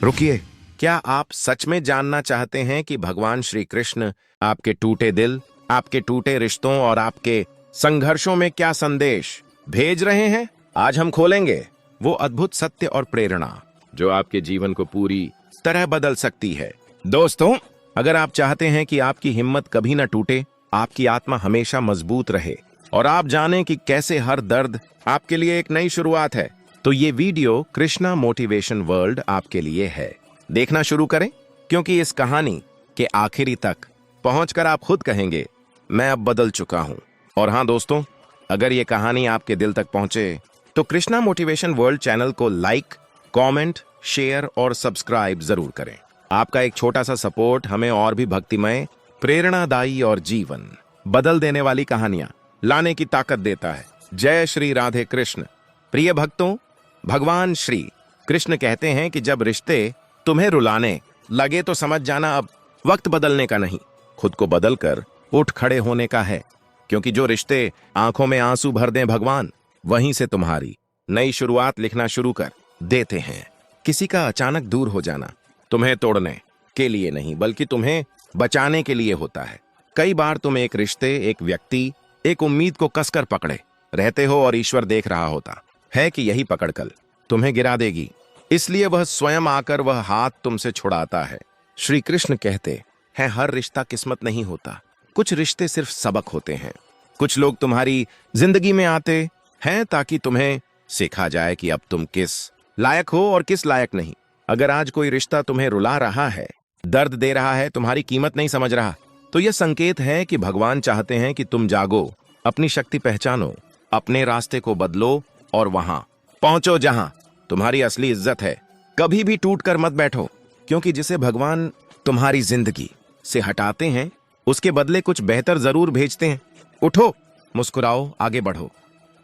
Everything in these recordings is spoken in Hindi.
रुकिए, क्या आप सच में जानना चाहते हैं कि भगवान श्री कृष्ण आपके टूटे दिल, आपके टूटे रिश्तों और आपके संघर्षों में क्या संदेश भेज रहे हैं? आज हम खोलेंगे वो अद्भुत सत्य और प्रेरणा जो आपके जीवन को पूरी तरह बदल सकती है। दोस्तों, अगर आप चाहते हैं कि आपकी हिम्मत कभी न टूटे, आपकी आत्मा हमेशा मजबूत रहे और आप जानें कि कैसे हर दर्द आपके लिए एक नई शुरुआत है, तो ये वीडियो कृष्णा मोटिवेशन वर्ल्ड आपके लिए है। देखना शुरू करें, क्योंकि इस कहानी के आखिरी तक पहुंचकर आप खुद कहेंगे, मैं अब बदल चुका हूं। और हाँ दोस्तों, अगर ये कहानी आपके दिल तक पहुंचे तो कृष्णा मोटिवेशन वर्ल्ड चैनल को लाइक, कमेंट, शेयर और सब्सक्राइब जरूर करें। आपका एक छोटा सा सपोर्ट हमें और भी भक्तिमय, प्रेरणादायी और जीवन बदल देने वाली कहानियां लाने की ताकत देता है। जय श्री राधे कृष्ण। प्रिय भक्तों, भगवान श्री कृष्ण कहते हैं कि जब रिश्ते तुम्हें रुलाने लगे तो समझ जाना अब वक्त बदलने का नहीं, खुद को बदलकर उठ खड़े होने का है। क्योंकि जो रिश्ते आंखों में आंसू भर दें भगवान, वहीं से तुम्हारी नई शुरुआत लिखना शुरू कर देते हैं। किसी का अचानक दूर हो जाना तुम्हें तोड़ने के लिए नहीं, बल्कि तुम्हें बचाने के लिए होता है। कई बार तुम एक रिश्ते, एक व्यक्ति, एक उम्मीद को कसकर पकड़े रहते हो और ईश्वर देख रहा होता है कि यही पकड़ कल तुम्हें गिरा देगी, इसलिए वह स्वयं आकर वह हाथ तुमसे छुड़ाता है। श्री कृष्ण कहते हैं, हर रिश्ता किस्मत नहीं होता, कुछ रिश्ते सिर्फ सबक होते हैं। कुछ लोग तुम्हारी जिंदगी में आते हैं ताकि तुम्हें सिखा जाए कि अब तुम किस लायक हो और किस लायक नहीं। अगर आज कोई रिश्ता तुम्हें रुला रहा है, दर्द दे रहा है, तुम्हारी कीमत नहीं समझ रहा, तो यह संकेत है कि भगवान चाहते हैं कि तुम जागो, अपनी शक्ति पहचानो, अपने रास्ते को बदलो और वहां पहुंचो जहां तुम्हारी असली इज्जत है। कभी भी टूट कर मत बैठो, क्योंकि जिसे भगवान तुम्हारी जिंदगी से हटाते हैं उसके बदले कुछ बेहतर जरूर भेजते हैं। उठो, मुस्कुराओ, आगे बढ़ो।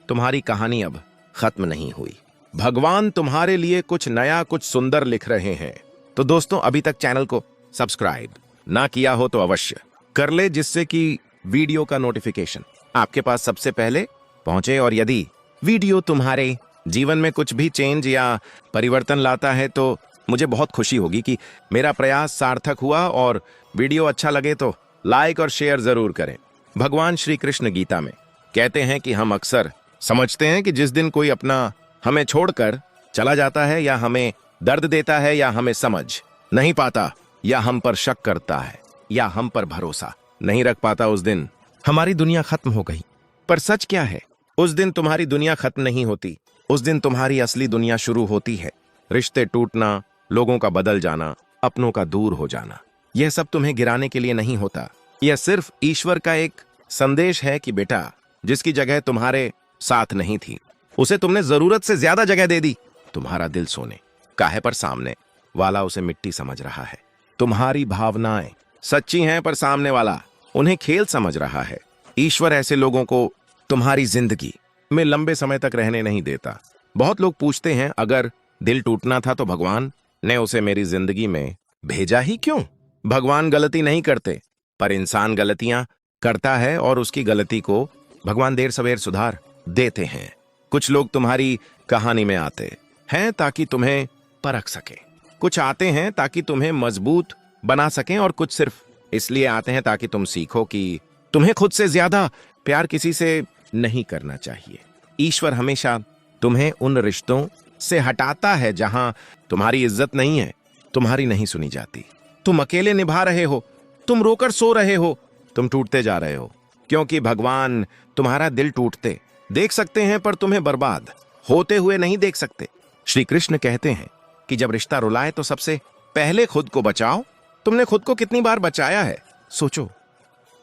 तुम्हारी कहानी अब खत्म नहीं हुई। भगवान तुम्हारे लिए कुछ नया, कुछ सुंदर लिख रहे हैं। तो दोस्तों, अभी तक चैनल को सब्सक्राइब ना किया हो तो अवश्य कर ले, जिससे कि वीडियो का नोटिफिकेशन आपके पास सबसे पहले पहुंचे। और यदि वीडियो तुम्हारे जीवन में कुछ भी चेंज या परिवर्तन लाता है तो मुझे बहुत खुशी होगी कि मेरा प्रयास सार्थक हुआ। और वीडियो अच्छा लगे तो लाइक और शेयर जरूर करें। भगवान श्री कृष्ण गीता में कहते हैं कि हम अक्सर समझते हैं कि जिस दिन कोई अपना हमें छोड़कर चला जाता है, या हमें दर्द देता है, या हमें समझ नहीं पाता, या हम पर शक करता है, या हम पर भरोसा नहीं रख पाता, उस दिन हमारी दुनिया खत्म हो गई। पर सच क्या है? उस दिन तुम्हारी दुनिया खत्म नहीं होती, उस दिन तुम्हारी असली दुनिया शुरू होती है। रिश्ते टूटना, लोगों का बदल जाना, अपनों का दूर हो जाना, यह सब तुम्हें गिराने के लिए नहीं होता। यह सिर्फ ईश्वर का एक संदेश है कि बेटा, जिसकी जगह तुम्हारे साथ नहीं थी, उसे तुमने जरूरत से ज्यादा जगह दे दी। तुम्हारा दिल सोने का है, पर सामने वाला उसे मिट्टी समझ रहा है। तुम्हारी भावनाएं सच्ची हैं, पर सामने वाला उन्हें खेल समझ रहा है। ईश्वर ऐसे लोगों को तुम्हारी जिंदगी में लंबे समय तक रहने नहीं देता। बहुत लोग पूछते हैं, अगर दिल टूटना था तो भगवान ने उसे मेरी जिंदगी में भेजा ही क्यों? भगवान गलती नहीं करते, पर इंसान गलतियां करता है, और उसकी गलती को भगवान देर सवेर सुधार देते हैं। कुछ लोग तुम्हारी कहानी में आते हैं ताकि तुम्हें परख सके, कुछ आते हैं ताकि तुम्हें मजबूत बना सकें, और कुछ सिर्फ इसलिए आते हैं ताकि तुम सीखो कि तुम्हें खुद से ज्यादा प्यार किसी से नहीं करना चाहिए। ईश्वर हमेशा तुम्हें उन रिश्तों से हटाता है जहां तुम्हारी इज्जत नहीं है, तुम्हारी नहीं सुनी जाती। तुम अकेले निभा रहे हो, तुम रोकर सो रहे हो, तुम टूटते जा रहे हो, क्योंकि भगवान तुम्हारा दिल टूटते देख सकते हैं, पर तुम्हें बर्बाद होते हुए नहीं देख सकते। श्री कृष्ण कहते हैं कि जब रिश्ता रुलाए तो सबसे पहले खुद को बचाओ। तुमने खुद को कितनी बार बचाया है? सोचो,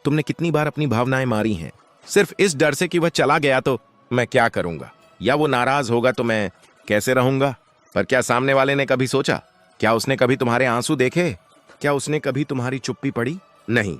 तुमने कितनी बार अपनी भावनाएं मारी हैं, सिर्फ इस डर से कि वह चला गया तो मैं क्या करूंगा, या वो नाराज होगा तो मैं कैसे रहूंगा। पर क्या सामने वाले ने कभी सोचा? क्या उसने कभी तुम्हारे आंसू देखे? क्या उसने कभी तुम्हारी चुप्पी पढ़ी? नहीं।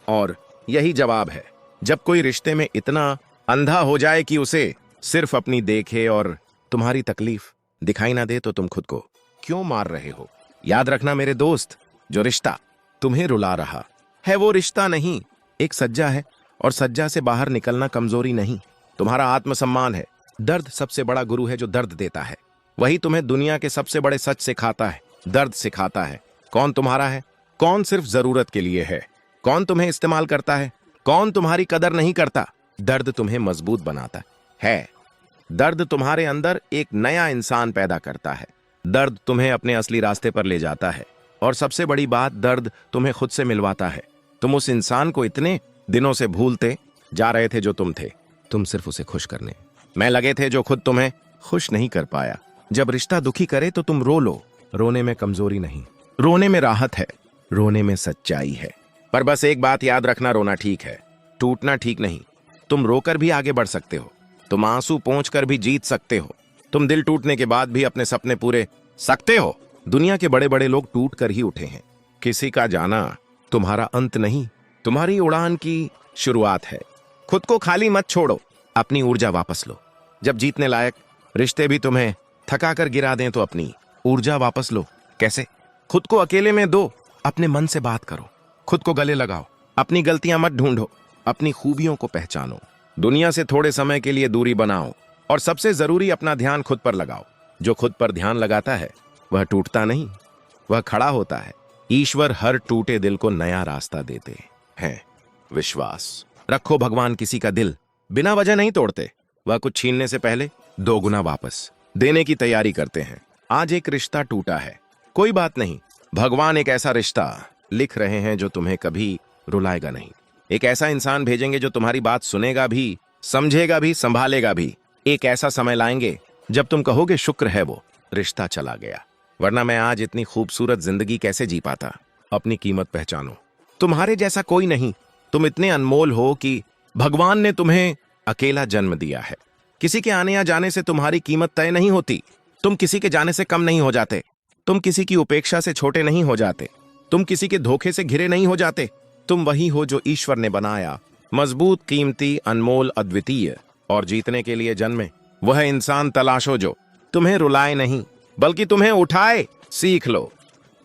और यही जवाब है, जब कोई रिश्ते में इतना अंधा हो जाए कि उसे सिर्फ अपनी देखे और तुम्हारी तकलीफ दिखाई ना दे, तो तुम खुद को क्यों मार रहे हो? याद रखना मेरे दोस्त, जो रिश्ता तुम्हें रुला रहा है वो रिश्ता नहीं, एक सज्जा है, और सज्जा से बाहर निकलना कमजोरी नहीं, तुम्हारा आत्मसम्मान है। दर्द सबसे बड़ा गुरु है जो दर्द देता है, वही तुम्हें दुनिया के सबसे बड़े सच सिखाता है। दर्द सिखाता है कौन तुम्हारा है, कौन सिर्फ जरूरत के लिए है, कौन तुम्हें इस्तेमाल करता है, कौन तुम्हारी कदर नहीं करता। दर्द तुम्हें मजबूत बनाता है। दर्द तुम्हारे अंदर एक नया इंसान पैदा करता है। दर्द तुम्हें अपने असली रास्ते पर ले जाता है। और सबसे बड़ी बात, दर्द तुम्हें खुद से मिलवाता है। तुम उस इंसान को इतने दिनों से भूलते जा रहे थे जो तुम थे। तुम सिर्फ उसे खुश करने में लगे थे जो खुद तुम्हें खुश नहीं कर पाया। जब रिश्ता दुखी करे तो तुम रो लो। रोने में कमजोरी नहीं, रोने में राहत है, रोने में सच्चाई है। पर बस एक बात याद रखना, रोना ठीक है, टूटना ठीक नहीं। तुम रोकर भी आगे बढ़ सकते हो, तुम आंसू पोंछ कर भी जीत सकते हो, तुम दिल टूटने के बाद भी अपने सपने पूरे सकते हो। दुनिया के बड़े बड़े लोग टूट कर ही उठे हैं। किसी का जाना तुम्हारा अंत नहीं, तुम्हारी उड़ान की शुरुआत है। खुद को खाली मत छोड़ो, अपनी ऊर्जा वापस लो। जब जीतने लायक रिश्ते भी तुम्हें थका कर गिरा दें तो अपनी ऊर्जा वापस लो। कैसे? खुद को अकेले में दो, अपने मन से बात करो, खुद को गले लगाओ, अपनी गलतियां मत ढूंढो, अपनी खूबियों को पहचानो। दुनिया से थोड़े समय के लिए दूरी बनाओ और सबसे जरूरी अपना ध्यान खुद पर लगाओ। जो खुद पर ध्यान लगाता है वह टूटता नहीं, वह खड़ा होता है। ईश्वर हर टूटे दिल को नया रास्ता देते हैं। विश्वास रखो, भगवान किसी का दिल बिना वजह नहीं तोड़ते। वह कुछ छीनने से पहले 2 गुना वापस देने की तैयारी करते हैं। आज एक रिश्ता टूटा है, कोई बात नहीं, भगवान एक ऐसा रिश्ता लिख रहे हैं जो तुम्हें कभी रुलाएगा नहीं। एक ऐसा इंसान भेजेंगे जो तुम्हारी बात सुनेगा भी, समझेगा भी, संभालेगा भी। एक ऐसा समय लाएंगे जब तुम कहोगे शुक्र है वो रिश्ता चला गया, वरना मैं आज इतनी खूबसूरत जिंदगी कैसे जी पाता। अपनी कीमत पहचानो, तुम्हारे जैसा कोई नहीं। तुम इतने अनमोल हो कि भगवान ने तुम्हें अकेला जन्म दिया है। किसी के आने या जाने से तुम्हारी कीमत तय नहीं होती। तुम किसी के जाने से कम नहीं हो जाते, तुम किसी की उपेक्षा से छोटे नहीं हो जाते, तुम किसी के धोखे से घिरे नहीं हो जाते। तुम वही हो जो ईश्वर ने बनाया, मजबूत, कीमती, अनमोल, अद्वितीय। और जीतने के लिए जन्मे वह इंसान तलाशो जो तुम्हें रुलाए नहीं बल्कि तुम्हें उठाए। सीख लो,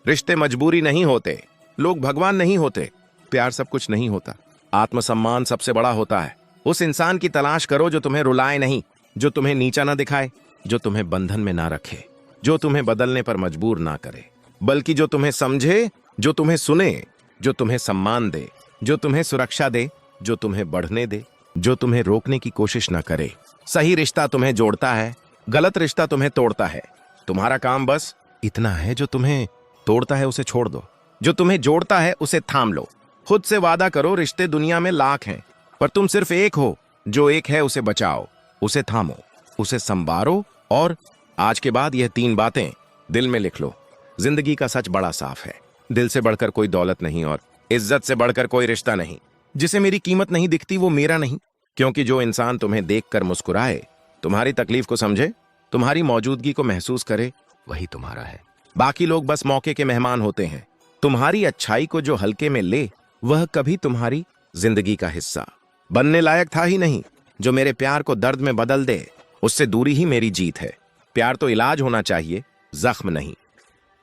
रिश्ते मजबूरी नहीं होते, लोग भगवान नहीं होते, प्यार सब कुछ नहीं होता, आत्मसम्मान सबसे बड़ा होता है। उस इंसान की तलाश करो जो तुम्हें रुलाए नहीं, जो तुम्हें नीचा ना दिखाए, जो तुम्हें बंधन में ना रखे, जो तुम्हें बदलने पर मजबूर ना करे, बल्कि जो तुम्हें समझे, जो तुम्हें सुने, जो तुम्हें सम्मान दे, जो तुम्हें सुरक्षा दे, जो तुम्हें बढ़ने दे, जो तुम्हें रोकने की कोशिश ना करे। सही रिश्ता तुम्हें जोड़ता है, गलत रिश्ता तुम्हें तोड़ता है। तुम्हारा काम बस इतना है, जो तुम्हें तोड़ता है उसे छोड़ दो, जो तुम्हें जोड़ता है उसे थाम लो। खुद से वादा करो, रिश्ते दुनिया में लाख हैं पर तुम सिर्फ एक हो। जो एक है उसे बचाओ, उसे थामो, उसे संवारो। और आज के बाद यह 3 बातें दिल में लिख लो। जिंदगी का सच बड़ा साफ है, दिल से बढ़कर कोई दौलत नहीं और इज्जत से बढ़कर कोई रिश्ता नहीं। जिसे मेरी कीमत नहीं दिखती वो मेरा नहीं, क्योंकि जो इंसान तुम्हें देखकर मुस्कुराए, तुम्हारी तकलीफ को समझे, तुम्हारी मौजूदगी को महसूस करे, वही तुम्हारा है। बाकी लोग बस मौके के मेहमान होते हैं। तुम्हारी अच्छाई को जो हल्के में ले, वह कभी तुम्हारी जिंदगी का हिस्सा बनने लायक था ही नहीं। जो मेरे प्यार को दर्द में बदल दे, उससे दूरी ही मेरी जीत है। प्यार तो इलाज होना चाहिए, जख्म नहीं।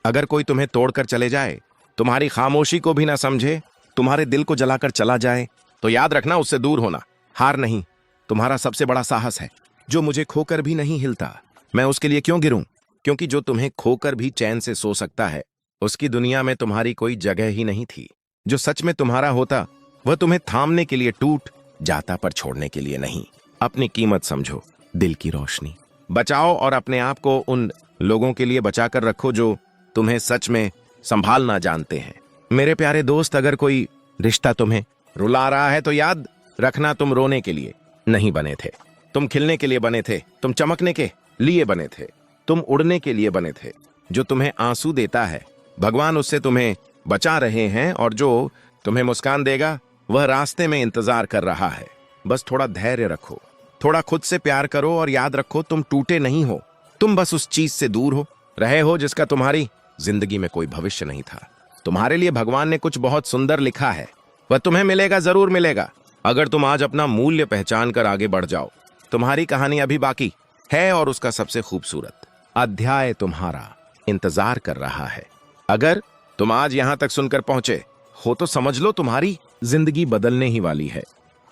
अगर कोई तुम्हें तोड़कर चले जाए, तुम्हारी खामोशी को भी ना समझे, तुम्हारे दिल को जलाकर चला जाए, तो याद रखना उससे दूर होना हार नहीं, तुम्हारा सबसे बड़ा साहस है। जो मुझे खोकर भी नहीं हिलता, मैं उसके लिए क्यों गिरूं? क्योंकि जो तुम्हें खोकर भी चैन से सो सकता है, उसकी दुनिया में तुम्हारी कोई जगह ही नहीं थी। जो सच में तुम्हारा होता, वह तुम्हें थामने के लिए टूट जाता पर छोड़ने के लिए नहीं। अपनी कीमत समझो, दिल की रोशनी बचाओ और अपने आप को उन लोगों के लिए बचाकर रखो जो तुम्हें सच में संभालना जानते हैं। मेरे प्यारे दोस्त, अगर कोई रिश्ता तुम्हें रुला रहा है तो याद रखना, तुम रोने के लिए नहीं बने थे, तुम खिलने के लिए बने थे, तुम चमकने के लिए बने थे, तुम उड़ने के लिए बने थे। जो तुम्हें आंसू देता है, भगवान उससे तुम्हें बचा रहे हैं, और जो तुम्हें मुस्कान देगा, वह रास्ते में इंतजार कर रहा है। बस थोड़ा धैर्य रखो, थोड़ा खुद से प्यार करो और याद रखो, तुम टूटे नहीं हो, तुम बस उस चीज से दूर हो रहे हो जिसका तुम्हारी जिंदगी में कोई भविष्य नहीं था। तुम्हारे लिए भगवान ने कुछ बहुत सुंदर लिखा है, वह तुम्हें मिलेगा, जरूर मिलेगा। अगर तुम आज अपना मूल्य पहचान कर आगे बढ़ जाओ, तुम्हारी कहानी अभी बाकी है और उसका सबसे खूबसूरत अध्याय तुम्हारा इंतजार कर रहा है। अगर तुम आज यहां तक सुनकर पहुंचे हो तो समझ लो तुम्हारी जिंदगी बदलने ही वाली है,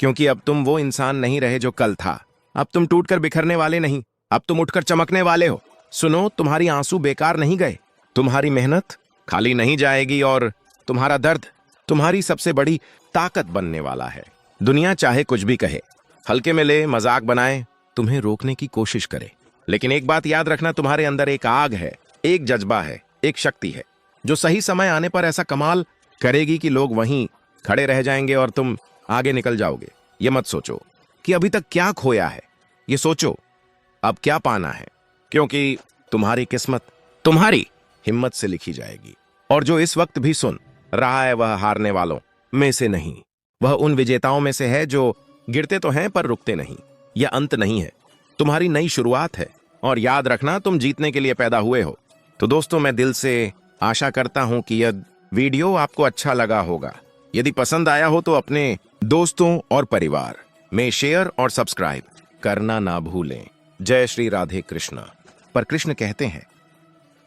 क्योंकि अब तुम वो इंसान नहीं रहे जो कल था। अब तुम टूटकर बिखरने वाले नहीं, अब तुम उठकर चमकने वाले हो। सुनो, तुम्हारी आंसू बेकार नहीं गए, तुम्हारी मेहनत खाली नहीं जाएगी और तुम्हारा दर्द तुम्हारी सबसे बड़ी ताकत बनने वाला है। दुनिया चाहे कुछ भी कहे, हल्के में ले, मजाक बनाए, तुम्हें रोकने की कोशिश करे, लेकिन एक बात याद रखना, तुम्हारे अंदर एक आग है, एक जज्बा है, एक शक्ति है जो सही समय आने पर ऐसा कमाल करेगी कि लोग वहीं खड़े रह जाएंगे और तुम आगे निकल जाओगे। ये मत सोचो कि अभी तक क्या खोया है, ये सोचो अब क्या पाना है, क्योंकि तुम्हारी किस्मत तुम्हारी हिम्मत से लिखी जाएगी। और जो इस वक्त भी सुन रहा है वह हारने वालों में से नहीं, वह उन विजेताओं में से है जो गिरते तो हैं पर रुकते नहीं। यह अंत नहीं है, तुम्हारी नई शुरुआत है, और याद रखना तुम जीतने के लिए पैदा हुए हो। तो दोस्तों, मैं दिल से आशा करता हूं कि यह वीडियो आपको अच्छा लगा होगा। यदि पसंद आया हो तो अपने दोस्तों और परिवार में शेयर और सब्सक्राइब करना ना भूलें। जय श्री राधे कृष्ण। पर कृष्ण कहते हैं,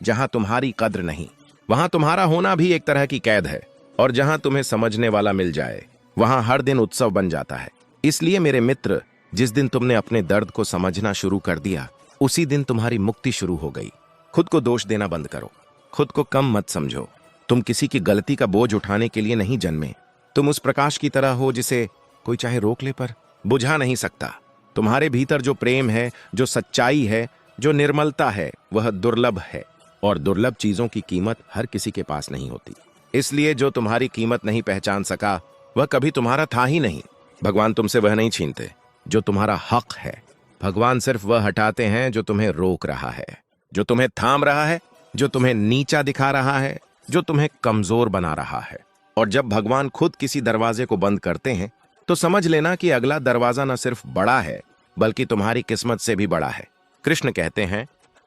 जहां तुम्हारी कद्र नहीं वहां तुम्हारा होना भी एक तरह की कैद है, और जहां तुम्हें समझने वाला मिल जाए वहां हर दिन उत्सव बन जाता है। इसलिए मेरे मित्र, जिस दिन तुमने अपने दर्द को समझना शुरू कर दिया उसी दिन तुम्हारी मुक्ति शुरू हो गई। खुद को दोष देना बंद करो, खुद को कम मत समझो। तुम किसी की गलती का बोझ उठाने के लिए नहीं जन्मे। तुम उस प्रकाश की तरह हो जिसे कोई चाहे रोक ले पर बुझा नहीं सकता। तुम्हारे भीतर जो प्रेम है, जो सच्चाई है, जो निर्मलता है, वह दुर्लभ है, और दुर्लभ चीजों की कीमत हर किसी के पास नहीं होती। इसलिए जो तुम्हारी कीमत नहीं पहचान सका वह कभी तुम्हारा था ही नहीं। भगवान तुमसे वह नहीं छीनते जो तुम्हारा हक है। भगवान सिर्फ वह हटाते हैं जो तुम्हें रोक रहा है, जो तुम्हें थाम रहा है, जो तुम्हें नीचा दिखा रहा है, जो तुम्हें कमजोर बना रहा है। और जब भगवान खुद किसी दरवाजे को बंद करते हैं तो समझ लेना कि अगला दरवाजा न सिर्फ बड़ा है बल्कि तुम्हारी किस्मत से भी बड़ा है। कृष्ण कहते हैं,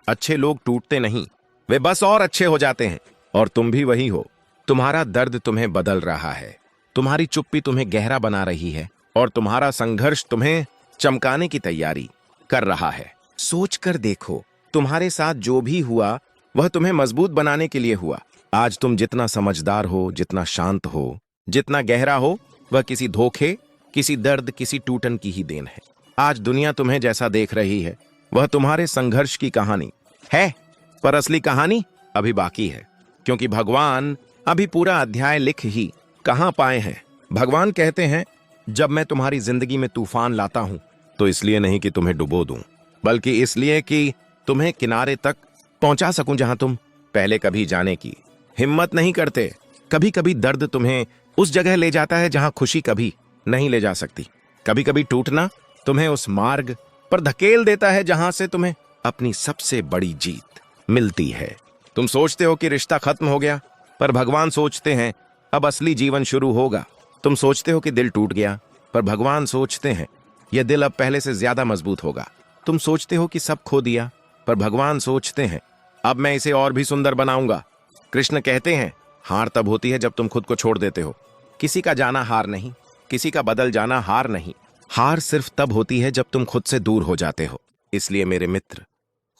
अच्छे लोग टूटते नहीं, वे बस और अच्छे हो जाते हैं। और तुम भी वही हो। तुम्हारा दर्द तुम्हें बदल रहा है, तुम्हारी चुप्पी तुम्हें गहरा बना रही है, और तुम्हारा संघर्ष तुम्हें चमकाने की तैयारी कर रहा है। सोच कर देखो, तुम्हारे साथ जो भी हुआ वह तुम्हें मजबूत बनाने के लिए हुआ। आज तुम जितना समझदार हो, जितना शांत हो, जितना गहरा हो, वह किसी धोखे, किसी दर्द, किसी टूटन की ही देन है। आज दुनिया तुम्हें जैसा देख रही है वह तुम्हारे संघर्ष की कहानी है, पर असली कहानी अभी बाकी है, क्योंकि भगवान अभी पूरा अध्याय लिख ही कहां पाए हैं। भगवान कहते हैं, जब मैं तुम्हारी जिंदगी में तूफान लाता हूं तो इसलिए नहीं कि तुम्हें डुबो दूं, बल्कि इसलिए कि तुम्हें किनारे तक पहुंचा सकूं जहां तुम पहले कभी जाने की हिम्मत नहीं करते। कभी कभी दर्द तुम्हें उस जगह ले जाता है जहां खुशी कभी नहीं ले जा सकती। कभी कभी टूटना तुम्हें उस मार्ग पर धकेल देता है जहां से तुम्हें अपनी सबसे बड़ी जीत मिलती है। तुम सोचते हो कि रिश्ता खत्म हो गया, पर भगवान सोचते हैं अब असली जीवन शुरू होगा। तुम सोचते हो कि दिल टूट गया, पर भगवान सोचते हैं यह दिल अब पहले से ज्यादा मजबूत होगा। तुम सोचते हो कि सब खो दिया, पर भगवान सोचते हैं अब मैं इसे और भी सुंदर बनाऊंगा। कृष्ण कहते हैं, हार तब होती है जब तुम खुद को छोड़ देते हो। किसी का जाना हार नहीं, किसी का बदल जाना हार नहीं। हार सिर्फ तब होती है जब तुम खुद से दूर हो जाते हो। इसलिए मेरे मित्र,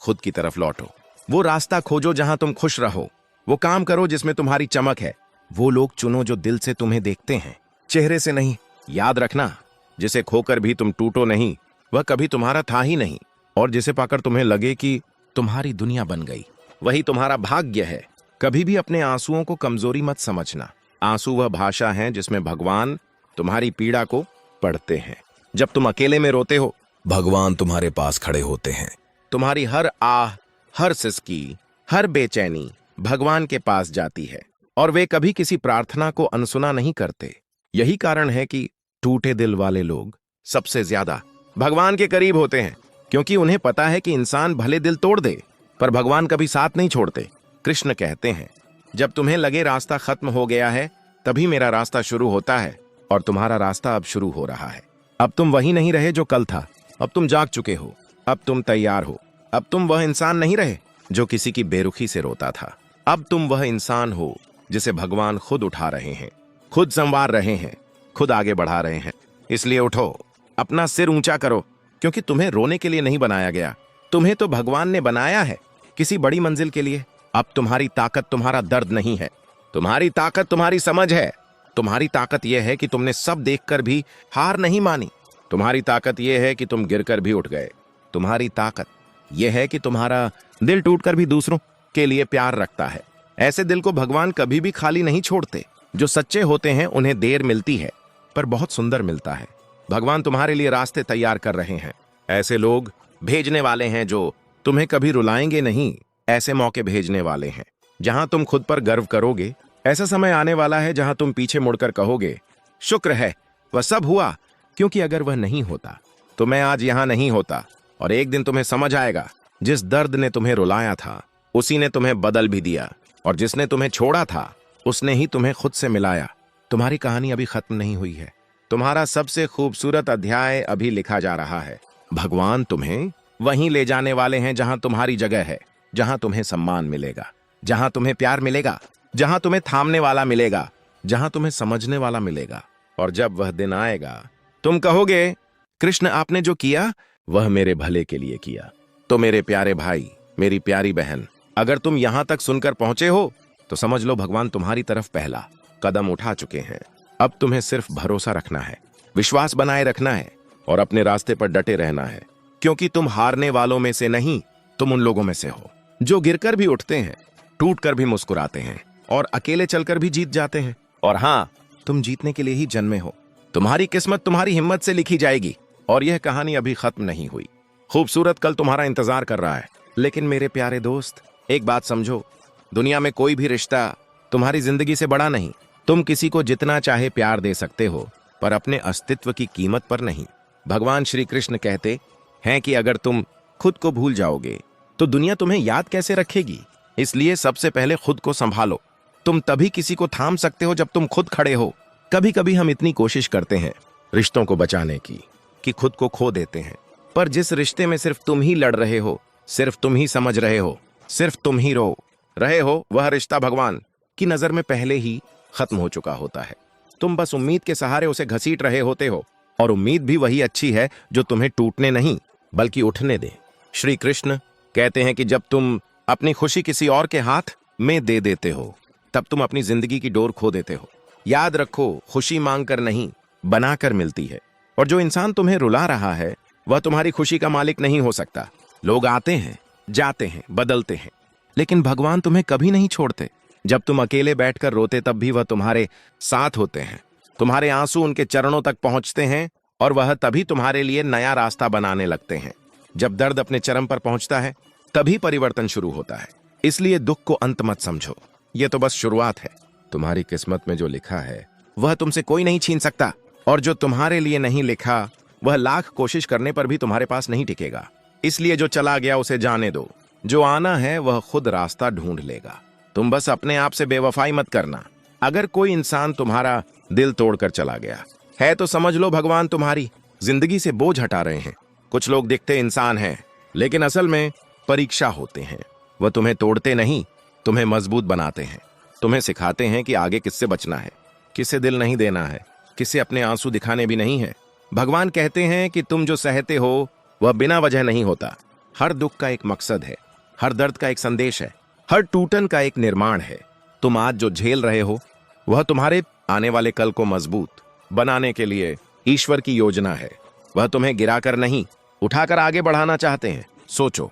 खुद की तरफ लौटो, वो रास्ता खोजो जहां तुम खुश रहो, वो काम करो जिसमें तुम्हारी चमक है, वो लोग चुनो जो दिल से तुम्हें देखते हैं, चेहरे से नहीं। याद रखना, जिसे खोकर भी तुम टूटो नहीं वह कभी तुम्हारा था ही नहीं, और जिसे पाकर तुम्हें लगे कि तुम्हारी दुनिया बन गई वही तुम्हारा भाग्य है। कभी भी अपने आंसुओं को कमजोरी मत समझना। आंसू वह भाषा है जिसमें भगवान तुम्हारी पीड़ा को पढ़ते हैं। जब तुम अकेले में रोते हो, भगवान तुम्हारे पास खड़े होते हैं। तुम्हारी हर आह, हर सिसकी, हर बेचैनी भगवान के पास जाती है, और वे कभी किसी प्रार्थना को अनसुना नहीं करते। यही कारण है कि टूटे दिल वाले लोग सबसे ज्यादा भगवान के करीब होते हैं, क्योंकि उन्हें पता है कि इंसान भले दिल तोड़ दे पर भगवान कभी साथ नहीं छोड़ते। कृष्ण कहते हैं, जब तुम्हें लगे रास्ता खत्म हो गया है तभी मेरा रास्ता शुरू होता है, और तुम्हारा रास्ता अब शुरू हो रहा है। अब तुम वही नहीं रहे जो कल था, अब तुम जाग चुके हो, अब तुम तैयार हो। अब तुम वह इंसान नहीं रहे जो किसी की बेरुखी से रोता था। अब तुम वह इंसान हो जिसे भगवान खुद उठा रहे हैं, खुद संवार रहे हैं, खुद आगे बढ़ा रहे हैं। इसलिए उठो, अपना सिर ऊंचा करो, क्योंकि तुम्हें रोने के लिए नहीं बनाया गया, तुम्हें तो भगवान ने बनाया है किसी बड़ी मंजिल के लिए। अब तुम्हारी ताकत तुम्हारा दर्द नहीं है, तुम्हारी ताकत तुम्हारी समझ है। तुम्हारी ताकत यह है कि तुमने सब देखकर भी हार नहीं मानी। तुम्हारी ताकत यह है कि तुम गिरकर भी उठ गए। तुम्हारी ताकत यह है कि तुम्हारा दिल टूटकर भी दूसरों के लिए प्यार रखता है। ऐसे दिल को भगवान कभी भी खाली नहीं छोड़ते। जो सच्चे होते हैं उन्हें देर मिलती है पर बहुत सुंदर मिलता है। भगवान तुम्हारे लिए रास्ते तैयार कर रहे हैं। ऐसे लोग भेजने वाले हैं जो तुम्हें कभी रुलाएंगे नहीं। ऐसे मौके भेजने वाले हैं जहां तुम खुद पर गर्व करोगे। ऐसा समय आने वाला है जहां तुम पीछे मुड़कर कहोगे, शुक्र है वह सब हुआ, क्योंकि अगर वह नहीं होता तो मैं आज यहां नहीं होता। और एक दिन तुम्हें समझ आएगा, जिस दर्द ने तुम्हें रुलाया था उसी ने तुम्हें बदल भी दिया, और जिसने तुम्हें छोड़ा था उसने ही तुम्हें खुद से मिलाया। तुम्हारी कहानी अभी खत्म नहीं हुई है। तुम्हारा सबसे खूबसूरत अध्याय अभी लिखा जा रहा है। भगवान तुम्हें वहीं ले जाने वाले हैं जहां तुम्हारी जगह है, जहां तुम्हें सम्मान मिलेगा, जहां तुम्हें प्यार मिलेगा, जहां तुम्हें थामने वाला मिलेगा, जहां तुम्हें समझने वाला मिलेगा। और जब वह दिन आएगा तुम कहोगे, कृष्ण आपने जो किया वह मेरे भले के लिए किया। तो मेरे प्यारे भाई, मेरी प्यारी बहन, अगर तुम यहां तक सुनकर पहुंचे हो तो समझ लो भगवान तुम्हारी तरफ पहला कदम उठा चुके हैं। अब तुम्हें सिर्फ भरोसा रखना है, विश्वास बनाए रखना है और अपने रास्ते पर डटे रहना है, क्योंकि तुम हारने वालों में से नहीं, तुम उन लोगों में से हो जो गिरकर भी उठते हैं, टूटकर भी मुस्कुराते हैं और अकेले चलकर भी जीत जाते हैं। और हाँ, तुम जीतने के लिए ही जन्मे हो। तुम्हारी किस्मत तुम्हारी हिम्मत से लिखी जाएगी और यह कहानी अभी खत्म नहीं हुई। खूबसूरत कल तुम्हारा इंतजार कर रहा है। लेकिन मेरे प्यारे दोस्त, एक बात समझो, दुनिया में कोई भी रिश्ता तुम्हारी जिंदगी से बड़ा नहीं। तुम किसी को जितना चाहे प्यार दे सकते हो, पर अपने अस्तित्व की कीमत पर नहीं। भगवान श्री कृष्ण कहते हैं कि अगर तुम खुद को भूल जाओगे तो दुनिया तुम्हें याद कैसे रखेगी। इसलिए सबसे पहले खुद को संभालो। तुम तभी किसी को थाम सकते हो जब तुम खुद खड़े हो। कभी कभी हम इतनी कोशिश करते हैं रिश्तों को बचाने की कि खुद को खो देते हैं, पर जिस रिश्ते में सिर्फ तुम ही लड़ रहे हो, सिर्फ तुम ही समझ रहे हो, सिर्फ तुम ही रो रहे हो, वह रिश्ता भगवान की नजर में पहले ही खत्म हो चुका होता है। तुम बस उम्मीद के सहारे उसे घसीट रहे होते हो, और उम्मीद भी वही अच्छी है जो तुम्हें टूटने नहीं बल्कि उठने दे। श्री कृष्ण कहते हैं कि जब तुम अपनी खुशी किसी और के हाथ में दे देते हो तब तुम अपनी जिंदगी की डोर खो देते हो। याद रखो, खुशी मांगकर नहीं, बनाकर मिलती है। और जो इंसान तुम्हें रुला रहा है वह तुम्हारी खुशी का मालिक नहीं हो सकता। लोग आते हैं, जाते हैं, बदलते हैं, लेकिन भगवान तुम्हें कभी नहीं छोड़ते। जब तुम अकेले बैठकर रोते तब भी वह तुम्हारे साथ होते हैं। तुम्हारे आंसू उनके चरणों तक पहुंचते हैं और वह तभी तुम्हारे लिए नया रास्ता बनाने लगते हैं। जब दर्द अपने चरम पर पहुंचता है तभी परिवर्तन शुरू होता है। इसलिए दुख को अंत मत समझो, यह तो बस शुरुआत है। तुम्हारी किस्मत में जो लिखा है वह तुमसे कोई नहीं छीन सकता, और जो तुम्हारे लिए नहीं लिखा वह लाख कोशिश करने पर भी तुम्हारे पास नहीं टिकेगा। इसलिए जो चला गया उसे जाने दो, जो आना है वह खुद रास्ता ढूंढ लेगा। तुम बस अपने आप से बेवफाई मत करना। अगर कोई इंसान तुम्हारा दिल तोड़कर चला गया है तो समझ लो भगवान तुम्हारी जिंदगी से बोझ हटा रहे हैं। कुछ लोग दिखते इंसान हैं लेकिन असल में परीक्षा होते हैं। वह तुम्हें तोड़ते नहीं, तुम्हें मजबूत बनाते हैं। तुम्हें सिखाते हैं कि आगे किससे बचना है, किसे दिल नहीं देना है, किसे अपने आंसू दिखाने भी नहीं है। भगवान कहते हैं कि तुम जो सहते हो वह बिना वजह नहीं होता। हर दुख का एक मकसद है, हर दर्द का एक संदेश है, हर टूटन का एक निर्माण है। तुम आज जो झेल रहे हो वह तुम्हारे आने वाले कल को मजबूत बनाने के लिए ईश्वर की योजना है। वह तुम्हें गिराकर नहीं, उठाकर आगे बढ़ाना चाहते हैं। सोचो,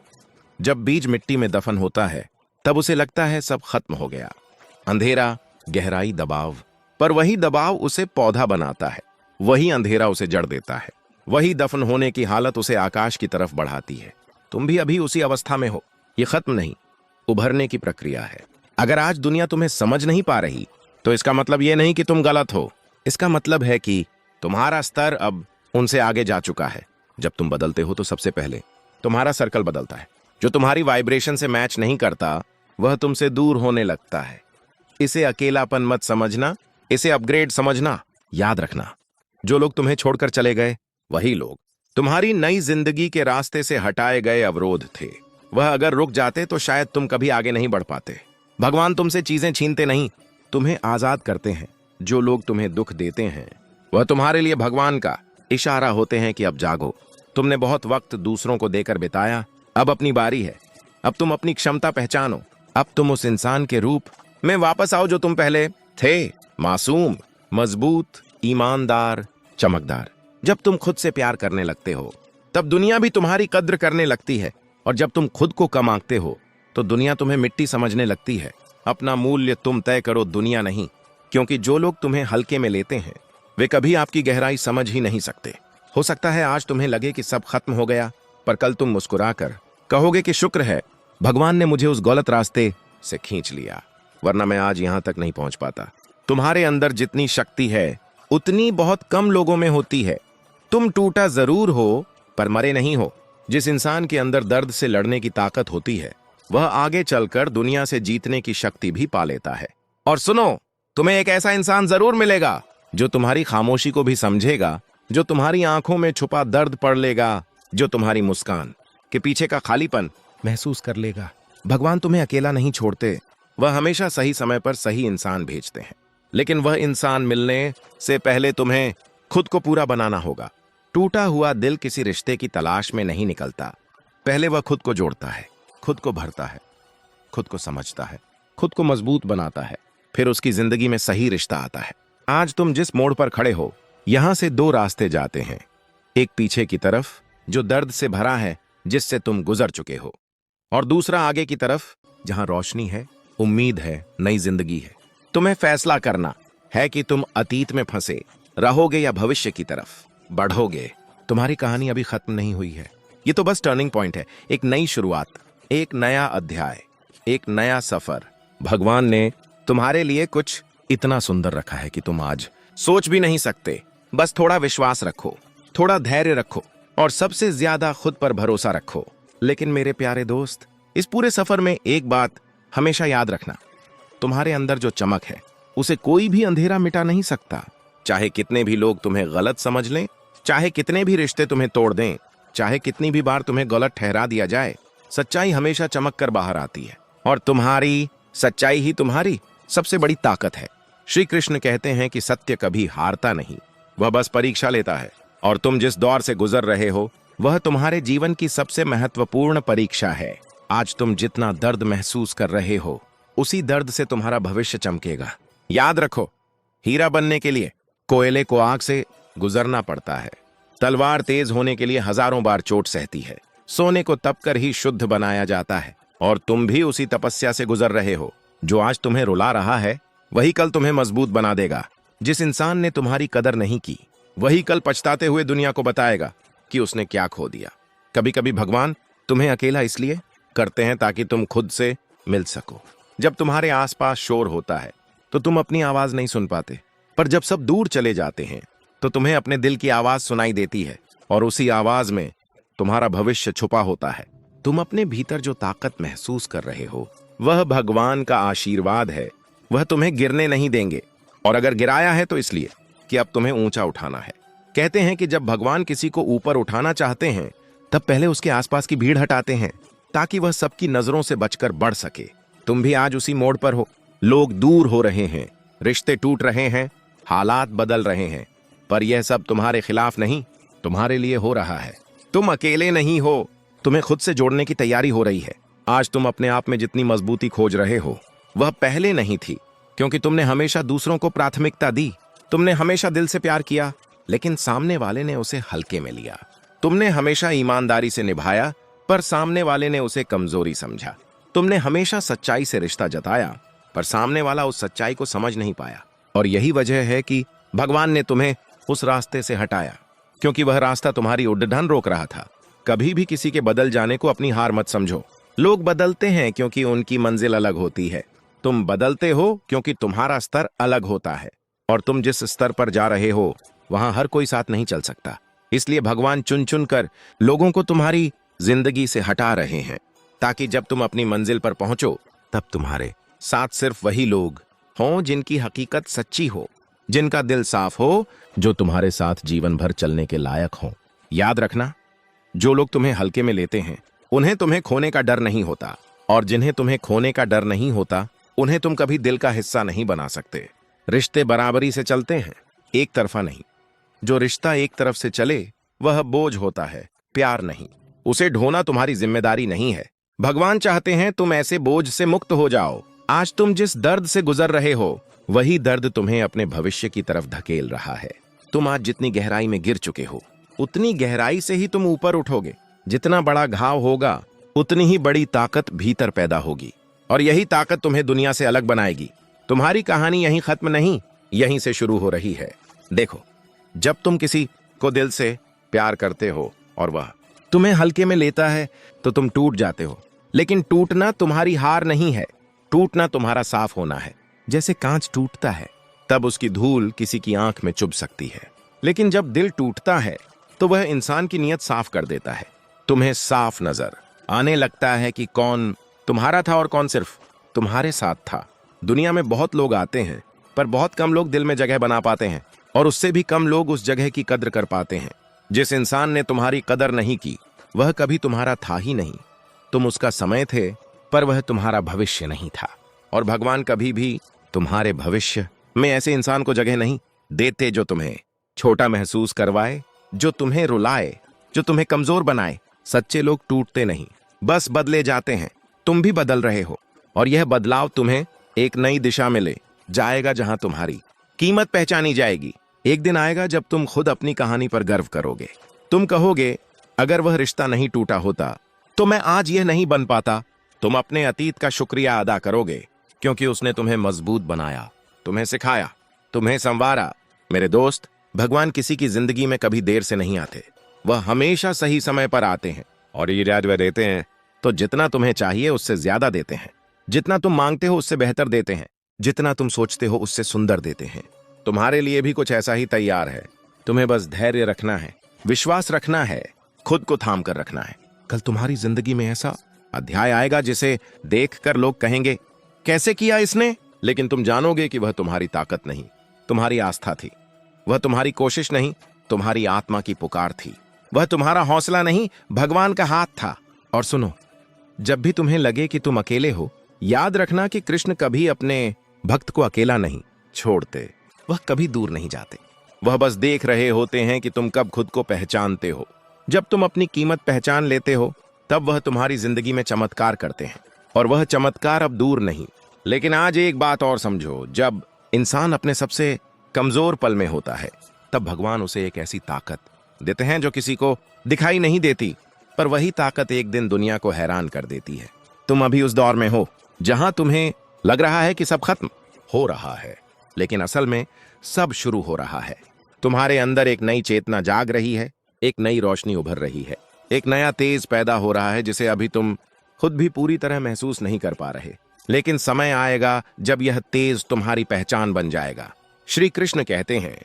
जब बीज मिट्टी में दफन होता है तब उसे लगता है सब खत्म हो गया, अंधेरा, गहराई, दबाव, पर वही दबाव उसे पौधा बनाता है, वही अंधेरा उसे जड़ देता है, वही दफन होने की हालत उसे आकाश की तरफ बढ़ाती है। तुम भी अभी उसी अवस्था में हो। ये खत्म नहीं, उभरने की प्रक्रिया है। अगर आज दुनिया तुम्हें समझ नहीं पा रही तो इसका मतलब यह नहीं कि तुम गलत हो। इसका मतलब है कि तुम्हारा स्तर अब उनसे आगे जा चुका है। जब तुम बदलते हो तो सबसे पहले तुम्हारा सर्कल बदलता है। जो तुम्हारी वाइब्रेशन से मैच नहीं करता वह तुमसे दूर होने लगता है। इसे अकेलापन मत समझना, इसे अपग्रेड समझना। याद रखना, जो लोग तुम्हें छोड़कर चले गए वही लोग तुम्हारी नई जिंदगी के रास्ते से हटाए गए अवरोध थे। वह अगर रुक जाते तो शायद तुम कभी आगे नहीं बढ़ पाते। भगवान तुमसे चीजें छीनते नहीं, तुम्हें आजाद करते हैं। जो लोग तुम्हें दुख देते हैं वह तुम्हारे लिए भगवान का इशारा होते हैं कि अब जागो। तुमने बहुत वक्त दूसरों को देकर बिताया, अब अपनी बारी है। अब तुम अपनी क्षमता पहचानो। अब तुम उस इंसान के रूप में वापस आओ जो तुम पहले थे, मासूम, मजबूत, ईमानदार, चमकदार। जब तुम खुद से प्यार करने लगते हो तब दुनिया भी तुम्हारी कद्र करने लगती है, और जब तुम खुद को कम आंकते हो तो दुनिया तुम्हें मिट्टी समझने लगती है। अपना मूल्य तुम तय करो, दुनिया नहीं। क्योंकि जो लोग तुम्हें हल्के में लेते हैं वे कभी आपकी गहराई समझ ही नहीं सकते। हो सकता है आज तुम्हें लगे कि सब खत्म हो गया, पर कल तुम मुस्कुराकर कहोगे कि शुक्र है भगवान ने मुझे उस गलत रास्ते से खींच लिया, वरना मैं आज यहां तक नहीं पहुंच पाता। तुम्हारे अंदर जितनी शक्ति है उतनी बहुत कम लोगों में होती है। तुम टूटा जरूर हो पर मरे नहीं हो। जिस इंसान के अंदर दर्द से लड़ने की ताकत होती है वह आगे चलकर दुनिया से जीतने की शक्ति भी पा लेता है। और सुनो, तुम्हें एक ऐसा इंसान जरूर मिलेगा जो तुम्हारी खामोशी को भी समझेगा, जो तुम्हारी आंखों में छुपा दर्द पढ़ लेगा, जो तुम्हारी मुस्कान के पीछे का खालीपन महसूस कर लेगा। भगवान तुम्हें अकेला नहीं छोड़ते, वह हमेशा सही समय पर सही इंसान भेजते हैं। लेकिन वह इंसान मिलने से पहले तुम्हें खुद को पूरा बनाना होगा। टूटा हुआ दिल किसी रिश्ते की तलाश में नहीं निकलता, पहले वह खुद को जोड़ता है, खुद को भरता है, खुद को समझता है, खुद को मजबूत बनाता है, फिर उसकी जिंदगी में सही रिश्ता आता है। आज तुम जिस मोड़ पर खड़े हो यहां से दो रास्ते जाते हैं, एक पीछे की तरफ जो दर्द से भरा है जिससे तुम गुजर चुके हो, और दूसरा आगे की तरफ जहां रोशनी है, उम्मीद है, नई जिंदगी है। तुम्हें फैसला करना है कि तुम अतीत में फंसे रहोगे या भविष्य की तरफ बढ़ोगे। तुम्हारी कहानी अभी खत्म नहीं हुई है, ये तो बस टर्निंग पॉइंट है, एक नई शुरुआत, एक नया अध्याय, एक नया सफर। भगवान ने तुम्हारे लिए कुछ इतना सुंदर रखा है कि तुम आज सोच भी नहीं सकते। बस थोड़ा विश्वास रखो, थोड़ा धैर्य रखो और सबसे ज्यादा खुद पर भरोसा रखो। लेकिन मेरे प्यारे दोस्त, इस पूरे सफर में एक बात हमेशा याद रखना, तुम्हारे अंदर जो चमक है उसे कोई भी अंधेरा मिटा नहीं सकता। चाहे कितने भी लोग तुम्हें गलत समझ लें, चाहे कितने भी रिश्ते तुम्हें तोड़ दें, चाहे कितनी भी बार तुम्हें गलत ठहरा दिया जाए, सच्चाई हमेशा चमक कर बाहर आती है। और तुम्हारी सच्चाई ही तुम्हारी सबसे बड़ी ताकत है। श्री कृष्ण कहते हैं कि सत्य कभी हारता नहीं, वह बस परीक्षा लेता है। और तुम जिस दौर से गुजर रहे हो वह तुम्हारे जीवन की सबसे महत्वपूर्ण परीक्षा है। आज तुम जितना दर्द महसूस कर रहे हो उसी दर्द से तुम्हारा भविष्य चमकेगा। याद रखो, हीरा बनने के लिए कोयले को आग से गुजरना पड़ता है, तलवार तेज होने के लिए हजारों बार चोट सहती है, सोने को तपकर ही शुद्ध बनाया जाता है। और तुम भी उसी तपस्या से गुजर रहे हो। जो आज तुम्हें रुला रहा है वही कल तुम्हें मजबूत बना देगा। जिस इंसान ने तुम्हारी कदर नहीं की वही कल पछताते हुए दुनिया को बताएगा कि उसने क्या खो दिया। कभी कभी भगवान तुम्हें अकेला इसलिए करते हैं ताकि तुम खुद से मिल सको। जब तुम्हारे आसपास शोर होता है तो तुम अपनी आवाज नहीं सुन पाते, पर जब सब दूर चले जाते हैं तो तुम्हें अपने दिल की आवाज सुनाई देती है, और उसी आवाज में तुम्हारा भविष्य छुपा होता है। तुम अपने भीतर जो ताकत महसूस कर रहे हो वह भगवान का आशीर्वाद है। वह तुम्हें गिरने नहीं देंगे, और अगर गिराया है तो इसलिए कि अब तुम्हें ऊंचा उठाना है। कहते हैं कि जब भगवान किसी को ऊपर उठाना चाहते हैं तब पहले उसके आसपास की भीड़ हटाते हैं ताकि वह सबकी नजरों से बचकर बढ़ सके। तुम भी आज उसी मोड़ पर हो। लोग दूर हो रहे हैं, रिश्ते टूट रहे हैं, हालात बदल रहे हैं, पर यह सब तुम्हारे खिलाफ नहीं, तुम्हारे लिए हो रहा है। तुम अकेले नहीं हो, तुम्हें खुद से जोड़ने की तैयारी हो रही है। आज तुम अपने आप में जितनी मजबूती खोज रहे हो वह पहले नहीं थी, क्योंकि तुमने हमेशा दूसरों को प्राथमिकता दी। तुमने हमेशा दिल से प्यार किया, लेकिन सामने वाले ने उसे हल्के में लिया। तुमने हमेशा ईमानदारी से निभाया, पर सामने वाले ने उसे कमजोरी समझा। तुमने हमेशा सच्चाई से रिश्ता जताया, पर सामने वाला उस सच्चाई को समझ नहीं पाया। और यही वजह है कि भगवान ने तुम्हें उस रास्ते से हटाया, क्योंकि वह रास्ता तुम्हारी उड़ान रोक रहा था। कभी भी किसी के बदल जाने को अपनी हार मत समझो। लोग बदलते हैं क्योंकि उनकी मंजिल अलग होती है। तुम बदलते हो क्योंकि तुम्हारा स्तर अलग होता है, और तुम जिस स्तर पर जा रहे हो वहां हर कोई साथ नहीं चल सकता। इसलिए भगवान चुन चुन कर लोगों को तुम्हारी जिंदगी से हटा रहे हैं, ताकि जब तुम अपनी मंजिल पर पहुंचो तब तुम्हारे साथ सिर्फ वही लोग हों जिनकी हकीकत सच्ची हो, जिनका दिल साफ हो, जो तुम्हारे साथ जीवन भर चलने के लायक हों। याद रखना, जो लोग तुम्हें हल्के में लेते हैं उन्हें तुम्हें खोने का डर नहीं होता, और जिन्हें तुम्हें खोने का डर नहीं होता उन्हें तुम कभी दिल का हिस्सा नहीं बना सकते। रिश्ते बराबरी से चलते हैं, एक तरफा नहीं। जो रिश्ता एक तरफ से चले वह बोझ होता है, प्यार नहीं। उसे ढोना तुम्हारी जिम्मेदारी नहीं है। भगवान चाहते हैं तुम ऐसे बोझ से मुक्त हो जाओ। आज तुम जिस दर्द से गुजर रहे हो वही दर्द तुम्हें अपने भविष्य की तरफ धकेल रहा है। तुम आज जितनी गहराई में गिर चुके हो उतनी गहराई से ही तुम ऊपर उठोगे। जितना बड़ा घाव होगा उतनी ही बड़ी ताकत भीतर पैदा होगी। और यही ताकत तुम्हें दुनिया से अलग बनाएगी। तुम्हारी कहानी यहीं खत्म नहीं, यहीं से शुरू हो रही है। देखो, जब तुम किसी को दिल से प्यार करते हो और वह तुम्हें हल्के में लेता है तो तुम टूट जाते हो। लेकिन टूटना तुम्हारी हार नहीं है, टूटना तुम्हारा साफ होना है। जैसे कांच टूटता है तब उसकी धूल किसी की आंख में चुभ सकती है, लेकिन जब दिल टूटता है तो वह इंसान की नीयत साफ कर देता है। तुम्हें साफ नजर आने लगता है कि कौन तुम्हारा था और कौन सिर्फ तुम्हारे साथ था। दुनिया में बहुत लोग आते हैं, पर बहुत कम लोग दिल में जगह बना पाते हैं, और उससे भी कम लोग उस जगह की कद्र कर पाते हैं। जिस इंसान ने तुम्हारी कदर नहीं की वह कभी तुम्हारा था ही नहीं। तुम उसका समय थे, पर वह तुम्हारा भविष्य नहीं था। और भगवान कभी भी तुम्हारे भविष्य में ऐसे इंसान को जगह नहीं देते जो तुम्हें छोटा महसूस करवाए, जो तुम्हें रुलाए, जो तुम्हें कमजोर बनाए। सच्चे लोग टूटते नहीं, बस बदले जाते हैं। तुम भी बदल रहे हो, और यह बदलाव तुम्हें एक नई दिशा में ले जाएगा जहां तुम्हारी कीमत पहचानी जाएगी। एक दिन आएगा जब तुम खुद अपनी कहानी पर गर्व करोगे। तुम कहोगे, अगर वह रिश्ता नहीं टूटा होता तो मैं आज यह नहीं बन पाता। तुम अपने अतीत का शुक्रिया अदा करोगे, क्योंकि उसने तुम्हें मजबूत बनाया, तुम्हें सिखाया, तुम्हें संवारा। मेरे दोस्त, भगवान किसी की जिंदगी में कभी देर से नहीं आते, वह हमेशा सही समय पर आते हैं। और ये याद वह देते हैं तो जितना तुम्हें चाहिए उससे ज्यादा देते हैं। जितना तुम मांगते हो उससे बेहतर देते हैं। जितना तुम सोचते हो उससे सुंदर देते हैं। तुम्हारे लिए भी कुछ ऐसा ही तैयार है। तुम्हें बस धैर्य रखना है, विश्वास रखना है, खुद को थाम कर रखना है। कल तुम्हारी जिंदगी में ऐसा अध्याय आएगा जिसे देखकर लोग कहेंगे, कैसे किया इसने? लेकिन तुम जानोगे कि वह तुम्हारी ताकत नहीं, तुम्हारी आस्था थी। वह तुम्हारी कोशिश नहीं, तुम्हारी आत्मा की पुकार थी। वह तुम्हारा हौसला नहीं, भगवान का हाथ था। और सुनो, जब भी तुम्हें लगे कि तुम अकेले हो, याद रखना कि कृष्ण कभी अपने भक्त को अकेला नहीं छोड़ते। वह कभी दूर नहीं जाते। वह बस देख रहे होते हैं कि तुम कब खुद को पहचानते हो। जब तुम अपनी कीमत पहचान लेते हो तब वह तुम्हारी जिंदगी में चमत्कार करते हैं, और वह चमत्कार अब दूर नहीं। लेकिन आज एक बात और समझो, जब इंसान अपने सबसे कमजोर पल में होता है तब भगवान उसे एक ऐसी ताकत देते हैं जो किसी को दिखाई नहीं देती, पर वही ताकत एक दिन दुनिया को हैरान कर देती है। तुम अभी उस दौर में हो जहां तुम्हें लग रहा है कि सब खत्म हो रहा है, लेकिन असल में सब शुरू हो रहा है। तुम्हारे अंदर एक नई चेतना जाग रही है, एक नई रोशनी उभर रही है, एक नया तेज पैदा हो रहा है जिसे अभी तुम खुद भी पूरी तरह महसूस नहीं कर पा रहे। लेकिन समय आएगा जब यह तेज तुम्हारी पहचान बन जाएगा। श्री कृष्ण कहते हैं,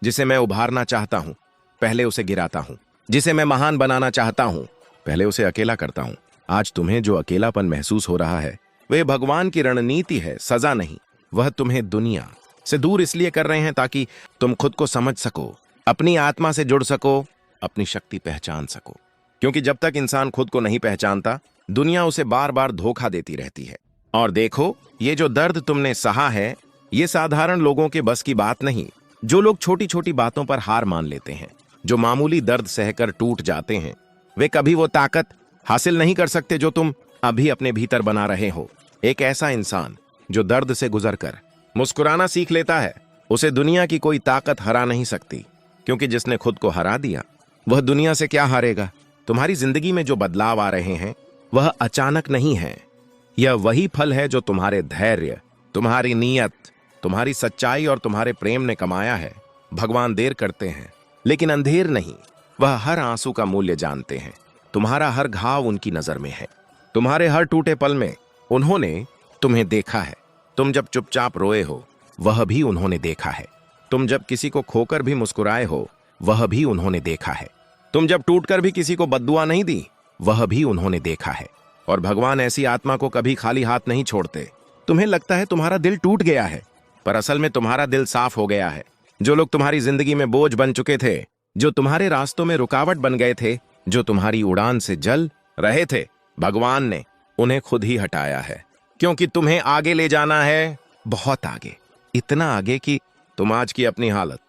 जिसे मैं उभारना चाहता हूं पहले उसे गिराता हूं, जिसे मैं महान बनाना चाहता हूं पहले उसे अकेला करता हूं। आज तुम्हें जो अकेलापन महसूस हो रहा है वह भगवान की रणनीति है, सजा नहीं। वह तुम्हें दुनिया से दूर इसलिए कर रहे हैं ताकि तुम खुद को समझ सको, अपनी आत्मा से जुड़ सको, अपनी शक्ति पहचान सको। क्योंकि जब तक इंसान खुद को नहीं पहचानता, दुनिया उसे बार बार धोखा देती रहती है। और देखो, ये जो दर्द तुमने सहा है, ये साधारण लोगों के बस की बात नहीं। जो लोग छोटी छोटी बातों पर हार मान लेते हैं, जो मामूली दर्द सहकर टूट जाते हैं, वे कभी वो ताकत हासिल नहीं कर सकते जो तुम अभी अपने भीतर बना रहे हो। एक ऐसा इंसान जो दर्द से गुजरकर मुस्कुराना सीख लेता है, उसे दुनिया की कोई ताकत हरा नहीं सकती। क्योंकि जिसने खुद को हरा दिया वह दुनिया से क्या हारेगा। तुम्हारी जिंदगी में जो बदलाव आ रहे हैं वह अचानक नहीं है। यह वही फल है जो तुम्हारे धैर्य, तुम्हारी नीयत, तुम्हारी सच्चाई और तुम्हारे प्रेम ने कमाया है। भगवान देर करते हैं लेकिन अंधेर नहीं। वह हर आंसू का मूल्य जानते हैं। तुम्हारा हर घाव उनकी नजर में है। तुम्हारे हर टूटे पल में उन्होंने तुम्हें देखा है। तुम जब चुपचाप रोए हो वह भी उन्होंने देखा है। तुम जब किसी को खोकर भी मुस्कुराए हो वह भी उन्होंने देखा है। तुम जब टूटकर भी किसी को बद्दुआ नहीं दी वह भी उन्होंने देखा है। और भगवान ऐसी आत्मा को कभी खाली हाथ नहीं छोड़ते। तुम्हें लगता है तुम्हारा दिल टूट गया है, पर असल में तुम्हारा दिल साफ हो गया है। जो लोग तुम्हारी जिंदगी में बोझ बन चुके थे, जो तुम्हारे रास्तों में रुकावट बन गए थे, जो तुम्हारी उड़ान से जल रहे थे, भगवान ने उन्हें खुद ही हटाया है। क्योंकि तुम्हें आगे ले जाना है, बहुत आगे, इतना आगे कि तुम आज की अपनी हालत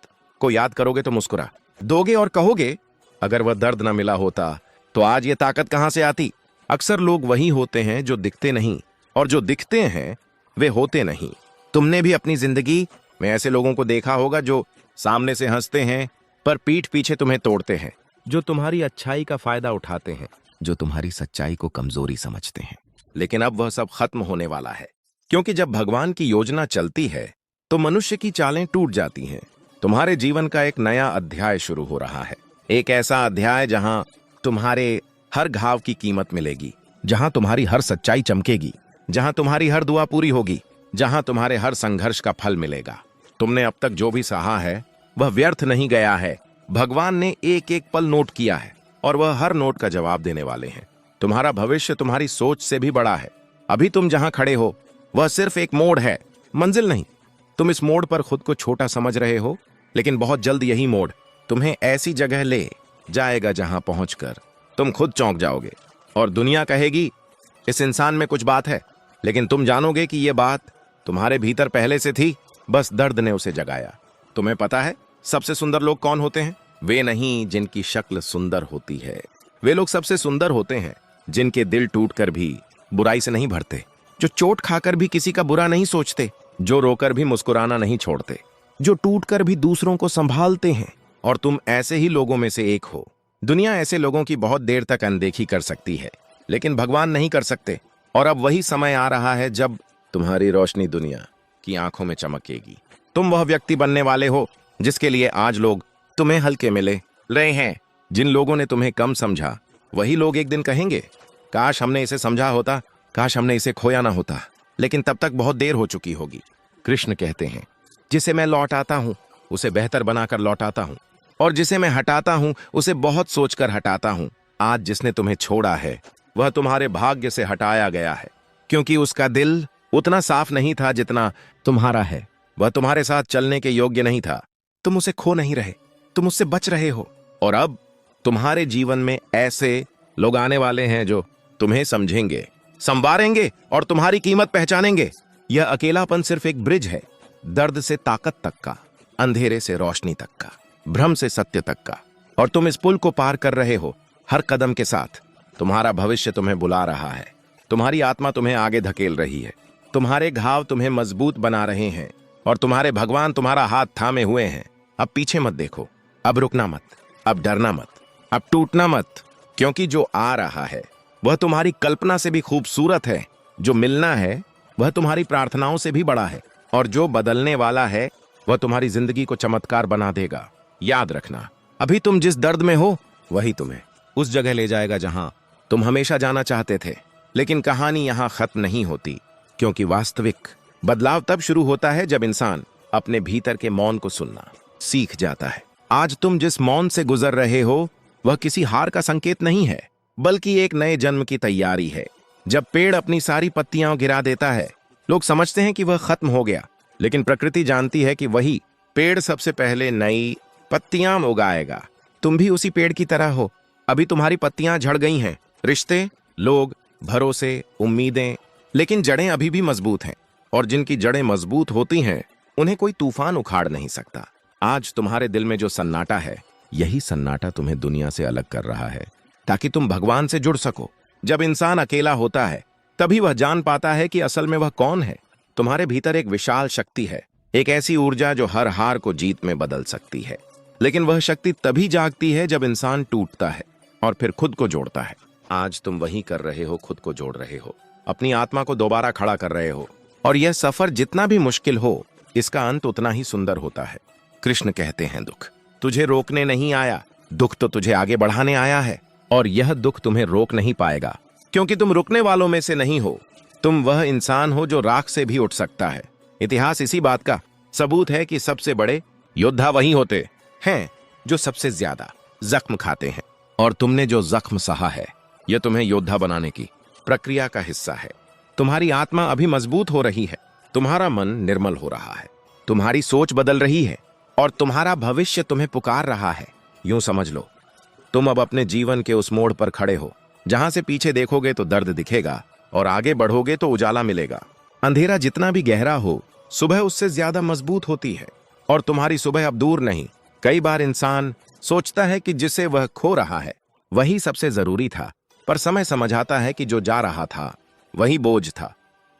को याद करोगे तो मुस्कुरा दोगे और कहोगे, अगर वह दर्द न मिला होता तो आज ये ताकत कहां से आती। अक्सर लोग वही होते हैं जो दिखते नहीं, और जो दिखते हैं वे होते नहीं। तुमने भी अपनी जिंदगी में ऐसे लोगों को देखा होगा जो सामने से हंसते हैं पर पीठ पीछे तुम्हें तोड़ते हैं, जो तुम्हारी अच्छाई का फायदा उठाते हैं, जो तुम्हारी सच्चाई को कमजोरी समझते हैं। लेकिन अब वह सब खत्म होने वाला है, क्योंकि जब भगवान की योजना चलती है तो मनुष्य की चालें टूट जाती हैं। तुम्हारे जीवन का एक नया अध्याय शुरू हो रहा है, एक ऐसा अध्याय जहां तुम्हारे हर घाव की कीमत मिलेगी, जहां तुम्हारी हर सच्चाई चमकेगी, जहां तुम्हारी हर दुआ पूरी होगी, जहां तुम्हारे हर संघर्ष का फल मिलेगा। तुमने अब तक जो भी सहा है वह व्यर्थ नहीं गया है। भगवान ने एक एक पल नोट किया है और वह हर नोट का जवाब देने वाले हैं। तुम्हारा भविष्य तुम्हारी सोच से भी बड़ा है। अभी तुम जहां खड़े हो वह सिर्फ एक मोड़ है, मंजिल नहीं। तुम इस मोड़ पर खुद को छोटा समझ रहे हो, लेकिन बहुत जल्द यही मोड़ तुम्हें ऐसी जगह ले जाएगा जहां पहुंचकर तुम खुद चौंक जाओगे और दुनिया कहेगी इस इंसान में कुछ बात है, लेकिन तुम जानोगे कि यह बात तुम्हारे भीतर पहले से थी, बस दर्द ने उसे जगाया। तुम्हें पता है सबसे सुंदर लोग कौन होते हैं? वे नहीं जिनकी शक्ल सुंदर होती है, वे लोग सबसे सुंदर होते हैं जिनके दिल टूटकर भी बुराई से नहीं भरते, जो चोट खाकर भी किसी का बुरा नहीं सोचते, जो रोकर भी मुस्कुराना नहीं छोड़ते, जो टूटकर भी दूसरों को संभालते हैं। और तुम ऐसे ही लोगों में से एक हो। दुनिया ऐसे लोगों की बहुत देर तक अनदेखी कर सकती है, लेकिन भगवान नहीं कर सकते। और अब वही समय आ रहा है जब तुम्हारी रोशनी दुनिया की आंखों में चमकेगी। तुम वह व्यक्ति बनने वाले हो जिसके लिए आज लोग तुम्हें हल्के में ले रहे हैं। जिन लोगों ने तुम्हें कम समझा, वही लोग एक दिन कहेंगे काश हमने इसे समझा होता, काश हमने इसे खोया ना होता, लेकिन तब तक बहुत देर हो चुकी होगी। कृष्ण कहते हैं जिसे मैं लौटाता हूं उसे बेहतर बनाकर लौटाता हूं, और जिसे मैं हटाता हूं उसे बहुत सोचकर हटाता हूं। आज जिसने तुम्हें छोड़ा है वह तुम्हारे भाग्य से हटाया गया है, क्योंकि उसका दिल उतना साफ नहीं था जितना तुम्हारा है। वह तुम्हारे साथ चलने के योग्य नहीं था। तुम उसे खो नहीं रहे, तुम उससे बच रहे हो। और अब तुम्हारे जीवन में ऐसे लोग आने वाले हैं जो तुम्हें समझेंगे, संवारेंगे और तुम्हारी कीमत पहचानेंगे। यह अकेलापन सिर्फ एक ब्रिज है, दर्द से ताकत तक का, अंधेरे से रोशनी तक का, भ्रम से सत्य तक का। और तुम इस पुल को पार कर रहे हो हर कदम के साथ। तुम्हारा भविष्य तुम्हें बुला रहा है, तुम्हारी आत्मा तुम्हें आगे धकेल रही है, तुम्हारे घाव तुम्हें मजबूत बना रहे हैं और तुम्हारे भगवान तुम्हारा हाथ थामे हुए हैं। अब पीछे मत देखो, अब रुकना मत, अब डरना मत, अब टूटना मत, क्योंकि जो आ रहा है वह तुम्हारी कल्पना से भी खूबसूरत है। जो मिलना है वह तुम्हारी प्रार्थनाओं से भी बड़ा है, और जो बदलने वाला है वह तुम्हारी जिंदगी को चमत्कार बना देगा। याद रखना, अभी तुम जिस दर्द में हो वही तुम्हें उस जगह ले जाएगा जहां तुम हमेशा जाना चाहते थे। लेकिन कहानी यहां खत्म नहीं होती, क्योंकि वास्तविक बदलाव तब शुरू होता है जब इंसान अपने भीतर के मौन को सुनना सीख जाता है। आज तुम जिस मौन से गुजर रहे हो वह किसी हार का संकेत नहीं है, बल्कि एक नए जन्म की तैयारी है। जब पेड़ अपनी सारी पत्तियां गिरा देता है, लोग समझते हैं कि वह खत्म हो गया, लेकिन प्रकृति जानती है कि वही पेड़ सबसे पहले नई पत्तियां उगाएगा। तुम भी उसी पेड़ की तरह हो। अभी तुम्हारी पत्तियां झड़ गई हैं, रिश्ते, लोग, भरोसे, उम्मीदें, लेकिन जड़ें अभी भी मजबूत हैं। और जिनकी जड़ें मजबूत होती हैं उन्हें कोई तूफान उखाड़ नहीं सकता। आज तुम्हारे दिल में जो सन्नाटा है, यही सन्नाटा तुम्हें दुनिया से अलग कर रहा है, ताकि तुम भगवान से जुड़ सको। जब इंसान अकेला होता है तभी वह जान पाता है कि असल में वह कौन है। तुम्हारे भीतर एक विशाल शक्ति है, एक ऐसी ऊर्जा जो हर हार को जीत में बदल सकती है। लेकिन वह शक्ति तभी जागती है जब इंसान टूटता है और फिर खुद को जोड़ता है। आज तुम वही कर रहे हो, खुद को जोड़ रहे हो, अपनी आत्मा को दोबारा खड़ा कर रहे हो। और यह सफर जितना भी मुश्किल हो, इसका अंत उतना ही सुंदर होता है। कृष्ण कहते हैं दुख तुझे रोकने नहीं आया, दुख तो तुझे आगे बढ़ाने आया है। और यह दुख तुम्हें रोक नहीं पाएगा, क्योंकि तुम रुकने वालों में से नहीं हो। तुम वह इंसान हो जो राख से भी उठ सकता है। इतिहास इसी बात का सबूत है कि सबसे बड़े योद्धा वही होते हैं जो सबसे ज्यादा जख्म खाते हैं। और तुमने जो जख्म सहा है, यह तुम्हें योद्धा बनाने की प्रक्रिया का हिस्सा है। तुम्हारी आत्मा अभी मजबूत हो रही है, तुम्हारा मन निर्मल हो रहा है, तुम्हारी सोच बदल रही है और तुम्हारा भविष्य तुम्हें पुकार रहा है। यूं समझ लो, तुम अब अपने जीवन के उस मोड़ पर खड़े हो जहां से पीछे देखोगे तो दर्द दिखेगा और आगे बढ़ोगे तो उजाला मिलेगा। अंधेरा जितना भी गहरा हो, सुबह उससे ज्यादा मजबूत होती है। और तुम्हारी सुबह अब दूर नहीं। कई बार इंसान सोचता है कि जिसे वह खो रहा है वही सबसे जरूरी था, पर समय समझाता है कि जो जा रहा था वही बोझ था।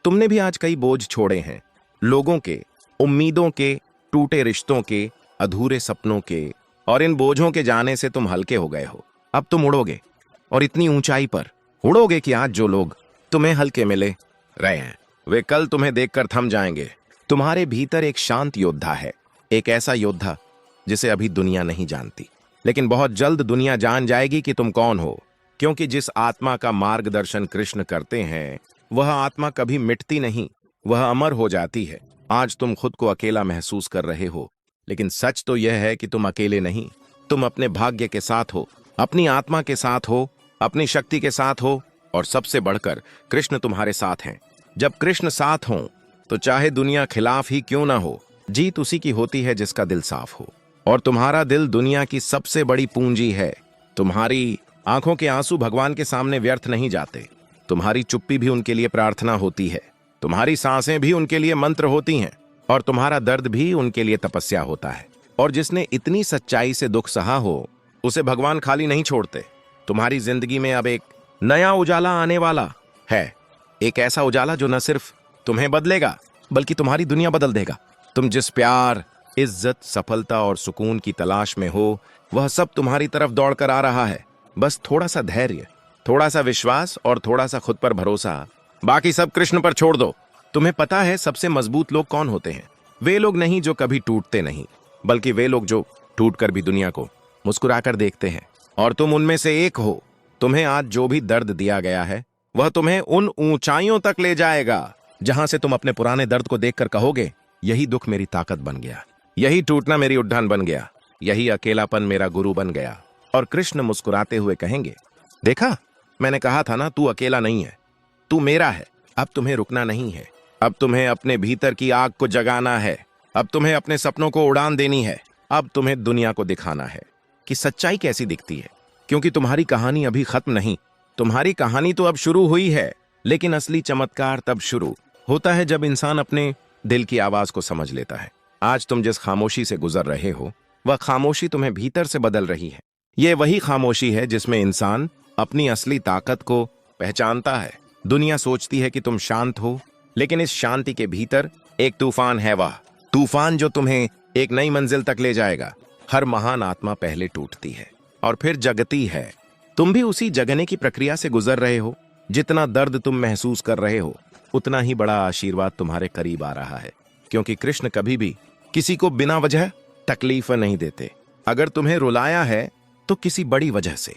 तुमने भी आज कई बोझ छोड़े हैं, लोगों के, उम्मीदों के, टूटे रिश्तों के, अधूरे सपनों के। और इन बोझों के जाने से तुम हल्के हो गए हो। अब तुम उड़ोगे, और इतनी ऊंचाई पर उड़ोगे कि आज जो लोग तुम्हें हल्के मिले रहे हैं, वे कल तुम्हें देखकर थम जाएंगे। तुम्हारे भीतर एक शांत योद्धा है, एक ऐसा योद्धा जिसे अभी दुनिया नहीं जानती, लेकिन बहुत जल्द दुनिया जान जाएगी कि तुम कौन हो, क्योंकि जिस आत्मा का मार्गदर्शन कृष्ण करते हैं वह आत्मा कभी मिटती नहीं, वह अमर हो जाती है। आज तुम खुद को अकेला महसूस कर रहे हो, लेकिन सच तो यह है कि तुम अकेले नहीं, तुम अपने भाग्य के साथ हो, अपनी आत्मा के साथ हो, अपनी शक्ति के साथ हो, और सबसे बढ़कर कृष्ण तुम्हारे साथ हैं। जब कृष्ण साथ हों तो चाहे दुनिया खिलाफ ही क्यों ना हो, जीत उसी की होती है जिसका दिल साफ हो। और तुम्हारा दिल दुनिया की सबसे बड़ी पूंजी है। तुम्हारी आंखों के आंसू भगवान के सामने व्यर्थ नहीं जाते, तुम्हारी चुप्पी भी उनके लिए प्रार्थना होती है, तुम्हारी सांसें भी उनके लिए मंत्र होती हैं, और तुम्हारा दर्द भी उनके लिए तपस्या होता है। और जिसने इतनी सच्चाई से दुख सहा हो उसे भगवान खाली नहीं छोड़ते। तुम्हारी जिंदगी में अब एक नया उजाला आने वाला है, एक ऐसा उजाला जो न सिर्फ तुम्हें बदलेगा बल्कि तुम्हारी दुनिया बदल देगा। तुम जिस प्यार, इज्जत, सफलता और सुकून की तलाश में हो वह सब तुम्हारी तरफ दौड़कर आ रहा है। बस थोड़ा सा धैर्य, थोड़ा सा विश्वास और थोड़ा सा खुद पर भरोसा, बाकी सब कृष्ण पर छोड़ दो। तुम्हें पता है सबसे मजबूत लोग कौन होते हैं? वे लोग नहीं जो कभी टूटते नहीं, बल्कि वे लोग जो टूटकर भी दुनिया को मुस्कुराकर देखते हैं। और तुम उनमें से एक हो। तुम्हें आज जो भी दर्द दिया गया है वह तुम्हें उन ऊंचाइयों तक ले जाएगा जहां से तुम अपने पुराने दर्द को देखकर कहोगे, यही दुख मेरी ताकत बन गया, यही टूटना मेरी उद्यान बन गया, यही अकेलापन मेरा गुरु बन गया। और कृष्ण मुस्कुराते हुए कहेंगे, देखा, मैंने कहा था ना, तू अकेला नहीं है, तू मेरा है। अब तुम्हें रुकना नहीं है, अब तुम्हें अपने भीतर की आग को जगाना है, अब तुम्हें अपने सपनों को उड़ान देनी है, अब तुम्हें दुनिया को दिखाना है कि सच्चाई कैसी दिखती है। क्योंकि तुम्हारी कहानी अभी खत्म नहीं, तुम्हारी कहानी तो अब शुरू हुई है। लेकिन असली चमत्कार तब शुरू होता है जब इंसान अपने दिल की आवाज को समझ लेता है। आज तुम जिस खामोशी से गुजर रहे हो वह खामोशी तुम्हें भीतर से बदल रही है। यह वही खामोशी है जिसमें इंसान अपनी असली ताकत को पहचानता है। दुनिया सोचती है कि तुम शांत हो, लेकिन इस शांति के भीतर एक तूफान है, वह तूफान जो तुम्हें एक नई मंजिल तक ले जाएगा। हर महान आत्मा पहले टूटती है और फिर जगती है। तुम भी उसी जगने की प्रक्रिया से गुजर रहे हो। जितना दर्द तुम महसूस कर रहे हो उतना ही बड़ा आशीर्वाद तुम्हारे करीब आ रहा है, क्योंकि कृष्ण कभी भी किसी को बिना वजह तकलीफ नहीं देते। अगर तुम्हें रुलाया है तो किसी बड़ी वजह से,